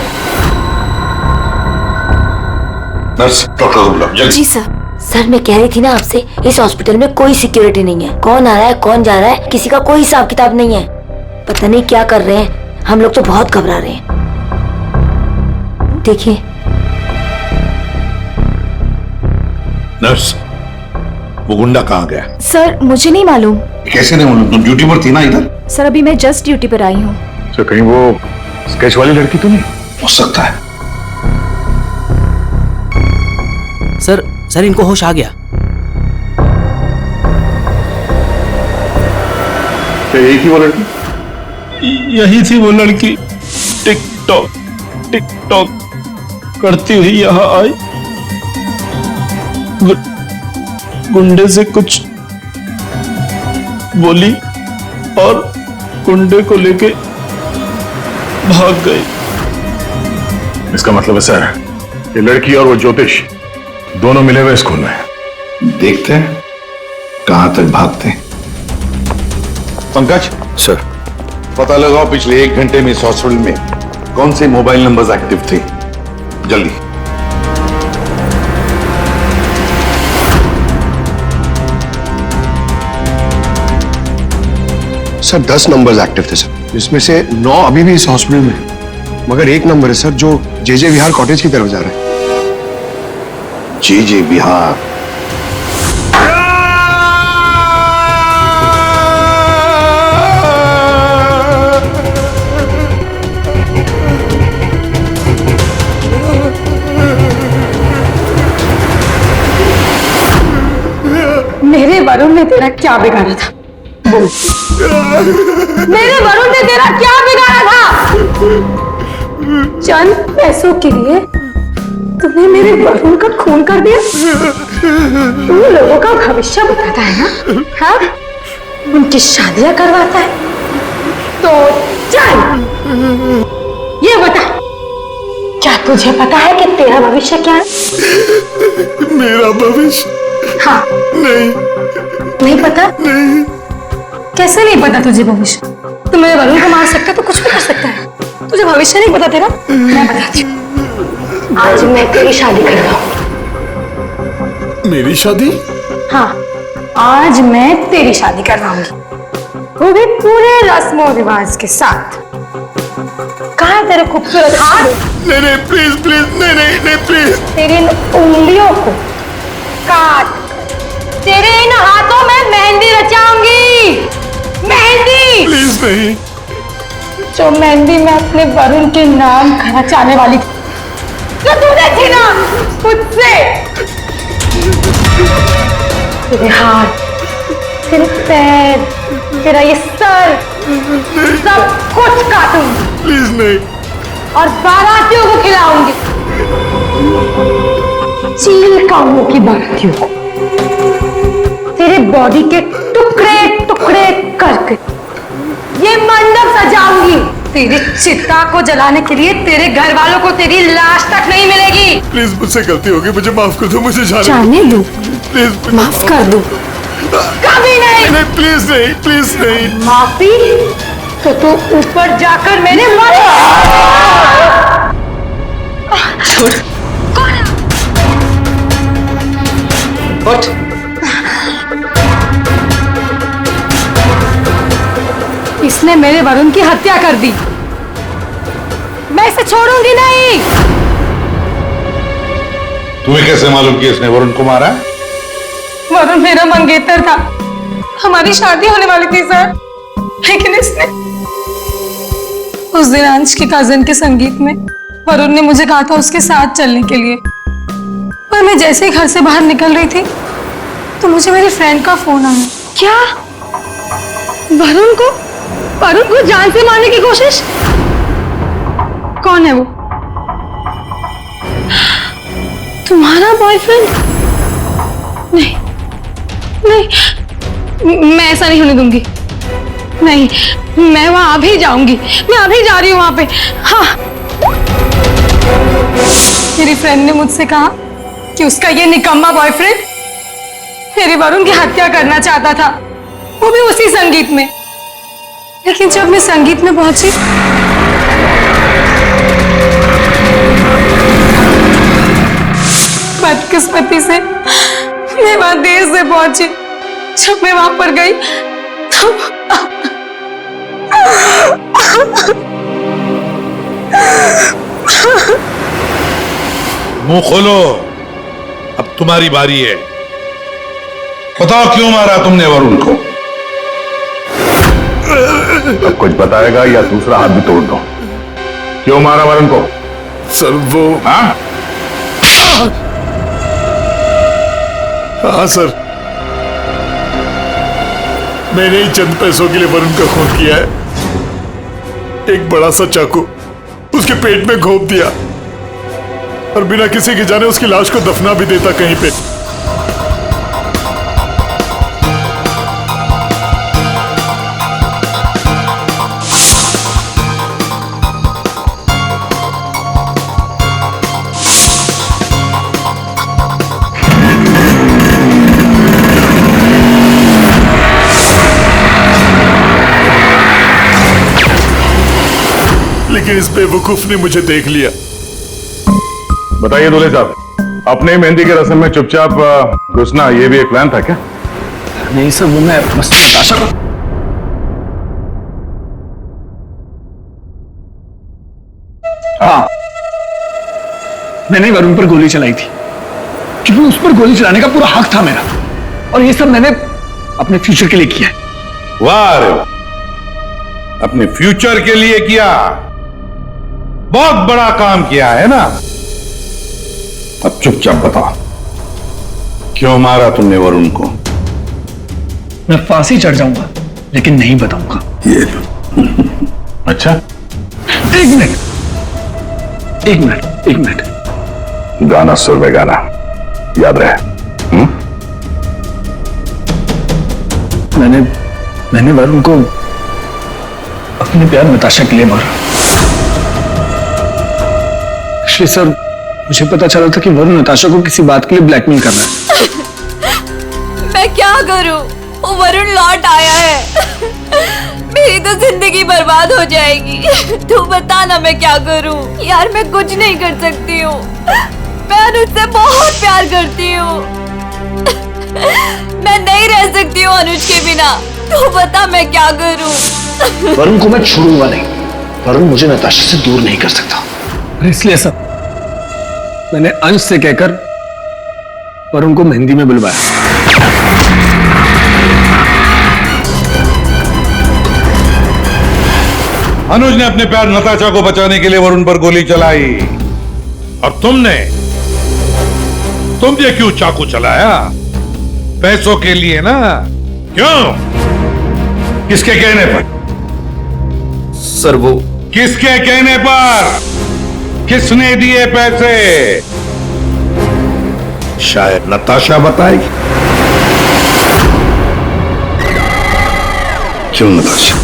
नर्स, डॉक्टर को बुलाओ जल्दी। जी सर। सर मैं कह रही थी ना आपसे, इस हॉस्पिटल में कोई सिक्योरिटी नहीं है। कौन आ रहा है कौन जा रहा है किसी का कोई हिसाब किताब नहीं है। पता नहीं क्या कर रहे हैं, हम लोग तो बहुत घबरा रहे हैं। देखिए नर्स, वो गुंडा कहाँ गया? सर मुझे नहीं मालूम। कैसे नहीं मालूम? तुम ड्यूटी पर थी ना इधर? सर अभी मैं जस्ट ड्यूटी पर आई हूँ। सर कहीं वो स्केच वाली लड़की तो नहीं? हो सकता है। सर इनको होश आ गया। यही थी वो लड़की? यही थी वो लड़की। टिकटॉक करती हुई यहाँ आई, गुंडे से कुछ बोली और गुंडे को लेके भाग गई। इसका मतलब है सर, ये लड़की और वो ज्योतिष दोनों मिले हुए स्कूल में। देखते हैं कहां तक भागते हैं। पंकज सर, पता लगाओ पिछले 1 घंटे में इस हॉस्पिटल में कौन से मोबाइल नंबर्स एक्टिव थे। जल्दी। सर 10 नंबर्स एक्टिव थे सर, जिसमें से 9 अभी भी इस हॉस्पिटल में, मगर एक नंबर है सर जो जे विहार कॉटेज की तरफ जा रहा है। जे विहार? मेरे वरुण ने तेरा क्या बिगाड़ा था? बोल। मेरे वरुण ने तेरा क्या बिगाड़ा था? चंद पैसों के लिए तूने मेरे वरुण का खून कर दिया। तू लोगों का भविष्य बताता है ना? हाँ? उनकी शादियां करवाता है। तो चल ये बता, क्या तुझे पता है कि तेरा भविष्य क्या है? मेरा भविष्य? हाँ। नहीं पता? नहीं। कैसे नहीं पता तुझे भविष्य? तू मेरे वरुण को मार सकता है तो कुछ भी कर सकता है। तुझे भविष्य नहीं पता तेरा? मैं बताती हूँ। आज मैं तेरी शादी कर रहा हूँ। मेरी शादी? हाँ, आज मैं तेरी शादी करवाऊंगी, वो भी पूरे रस्मों रिवाज के साथ। कहाँ है तेरे खूबसूरत हाथ? नहीं प्लीज नहीं प्लीज। तेरी इन उंगलियों को काट, तेरे इन हाथों में मेहंदी रचाऊंगी। मेहंदी? प्लीज नहीं। जो मेहंदी मैं अपने वरुण के नाम का रचाने वाली थी, जो तूने छीना मुझसे। तेरे हाथ, तेरे पैर, तेरा ये सर, सब कुछ काटूंगी। प्लीज नहीं। और बारातियों को खिलाऊंगी, चील काउओं की बारातियों को। तेरे बॉडी के टुकड़े टुकड़े करके ये मंडप सजाऊंगी। तेरी चिता को जलाने के लिए तेरे घर वालों को तेरी लाश तक नहीं मिलेगी। प्लीज मुझसे गलती होगी, मुझे माफ कर दो, मुझे जाने दो। प्लीज माफ कर दो। कभी नहीं। प्लीज नहीं। माफी तो तू ऊपर जाकर मेरे मर। छोड़। उठ। इसने मेरे वरुण की हत्या कर दी, मैं इसे छोड़ूंगी नहीं। तुम्हें कैसे मालूम कि इसने वरुण को मारा? वरुण मेरा मंगेतर था, हमारी शादी होने वाली थी सर, लेकिन इसने उस दिन अंश की कजिन के संगीत में वरुण ने मुझे कहा था उसके साथ चलने के लिए, पर मैं जैसे ही घर से बाहर निकल रही थी तो मुझे मेरी फ्रेंड का फोन आया। क्या? वरुण को जान से मारने की कोशिश? कौन है वो? तुम्हारा बॉयफ्रेंड? नहीं, मैं ऐसा नहीं होने दूंगी। नहीं, मैं वहां अभी जाऊंगी, मैं अभी जा रही हूँ वहां पे। हाँ, मेरी फ्रेंड ने मुझसे कहा कि उसका ये निकम्मा बॉयफ्रेंड मेरे वरुण की हत्या करना चाहता था, वो भी उसी संगीत में। लेकिन जब मैं संगीत में पहुंची बदकिस्मती से मैं वहां देर से पहुंची। जब मैं वहां पर गई तो मुंह खोलो, अब तुम्हारी बारी है। बताओ क्यों मारा तुमने वरुण को? अब कुछ बताएगा या दूसरा हाथ भी तोड़ दो? क्यों मारा वरुण को? सर वो हाँ सर, मैंने ही चंद पैसों के लिए वरुण का खून किया है। एक बड़ा सा चाकू उसके पेट में घोंप दिया और बिना किसी के जाने उसकी लाश को दफना भी देता कहीं पे। लेकिन इस बेवकूफ ने मुझे देख लिया। बताइए दूल्हे साहब, अपने मेहंदी के रस्म में चुपचाप घुसना ये भी एक प्लान था क्या? नहीं सर, वो मैं बस नताशा को। हाँ, मैंने वरुण पर गोली चलाई थी क्योंकि उस पर गोली चलाने का पूरा हक था मेरा, और ये सब मैंने अपने फ्यूचर के लिए किया है। वाह रे, अपने फ्यूचर के लिए किया, बहुत बड़ा काम किया है ना। अब चुपचाप बताओ क्यों मारा तुमने वरुण को? मैं फांसी चढ़ जाऊंगा लेकिन नहीं बताऊंगा। ये अच्छा, एक मिनट। गाना सुर में गाना याद रहे। मैंने वरुण को अपने प्यार नताशा के लिए मारा। एक्चुअली सर, मुझे पता चला था कि वरुण नताशा को किसी बात के लिए ब्लैकमेल कर रहा है। मैं क्या करूं? वो वरुण लौट आया है। मेरी तो जिंदगी बर्बाद हो जाएगी। तू बता ना मैं क्या करूं? यार मैं कुछ नहीं कर सकती हूँ। मैं अनुज से बहुत प्यार करती हूँ। मैं नहीं रह सकती हूँ अनुज के बिना। तू बता मैं क्या करूं? वरुण को मैं छोड़ूंगा नहीं। वरुण मुझे नताशा से दूर नहीं कर सकता, इसलिए सर मैंने अंश से कहकर वरुण को मेहंदी में बुलवाया। अनुज ने अपने प्यार नताशा को बचाने के लिए वरुण पर गोली चलाई, और तुमने क्यों चाकू चलाया? पैसों के लिए ना? क्यों? किसके कहने पर? सर वो किसके कहने पर? किसने दिए पैसे? शायद नताशा बताएगी। क्यों नताशा?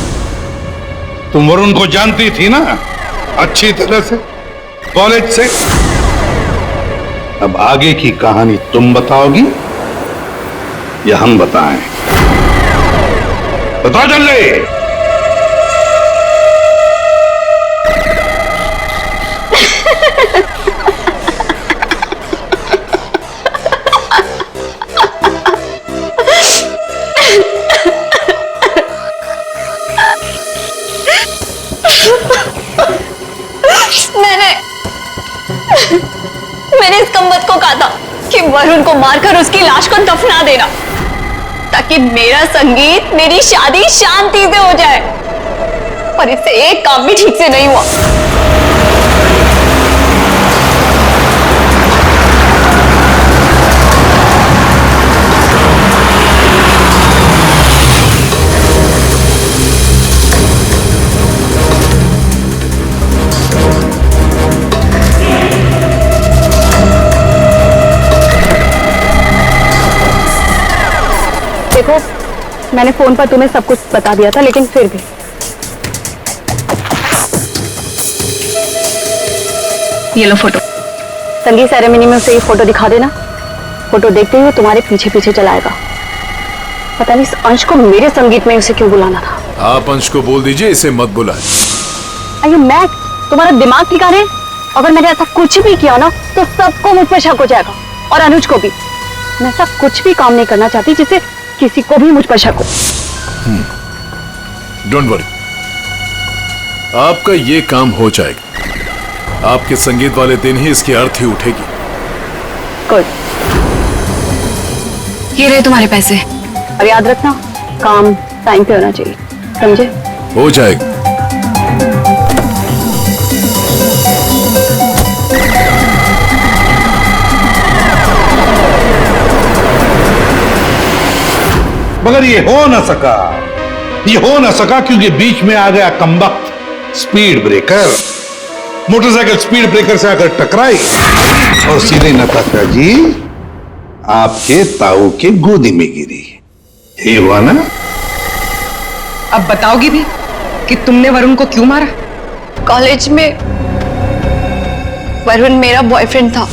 तुम वरुण को जानती थी ना अच्छी तरह से, कॉलेज से। अब आगे की कहानी तुम बताओगी या हम बताएं? बताओ जल्दी। मैंने इस कमबख्त को कहा था कि वरुण को मारकर उसकी लाश को दफना देना, ताकि मेरा संगीत, मेरी शादी शांति से हो जाए। पर इससे एक काम भी ठीक से नहीं हुआ। देखो, मैंने फोन पर तुम्हें सब कुछ बता दिया था, लेकिन फिर भी ये लो फोटो। संगीत सेरेमनी में उसे ये फोटो दिखा देना। फोटो देखते हुए तुम्हारे पीछे पीछे चलाएगा। पता नहीं इस अंश को मेरे संगीत में उसे क्यों बुलाना था। आप अंश को बोल दीजिए इसे मत बुलाए। अरे मैं, तुम्हारा दिमाग ठिकाने है? अगर मैंने ऐसा कुछ भी किया ना तो सबको मुझ पर शक हो जाएगा, और अनुज को भी। मैं ऐसा कुछ भी काम नहीं करना चाहती जिससे किसी को भी मुझ पर शक हो। डोंट वरी, आपका ये काम हो जाएगा। आपके संगीत वाले दिन ही इसकी अर्थी उठेगी। गुड। ये रहे तुम्हारे पैसे। और याद रखना, काम टाइम पे होना चाहिए, समझे? हो जाएगा। मगर ये हो ना सका, ये हो ना सका क्योंकि बीच में आ गया कमबख्त speed breaker. Motorcycle speed breaker से आकर टकराई और सीधे नताशा जी आपके ताऊ के गोदी में गिरी। ये हुआ ना? अब बताओगी भी कि तुमने वरुण को क्यों मारा? कॉलेज में वरुण मेरा बॉयफ्रेंड था,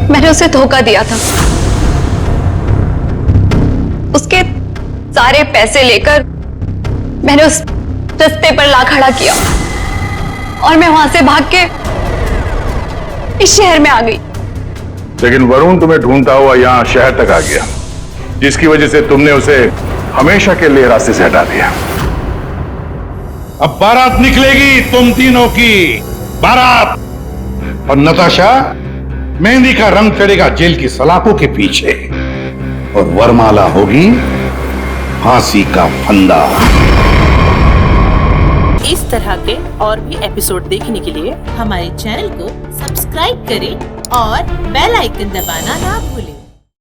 मैंने उसे धोखा दिया था। उसके सारे पैसे लेकर मैंने उस रस्ते पर ला खड़ा किया और मैं वहां से भाग के इस शहर में आ गई। लेकिन वरुण तुम्हें ढूंढता हुआ यहाँ शहर तक आ गया, जिसकी वजह से तुमने उसे हमेशा के लिए रास्ते से हटा दिया। अब बारात निकलेगी तुम तीनों की, बारात। और नताशा, मेहंदी का रंग चढ़ेगा जेल की सलाखों के पीछे और वरमाला होगी फांसी का फंदा। इस तरह के और भी एपिसोड देखने के लिए हमारे चैनल को सब्सक्राइब करें और बेल आइकन दबाना ना भूलें।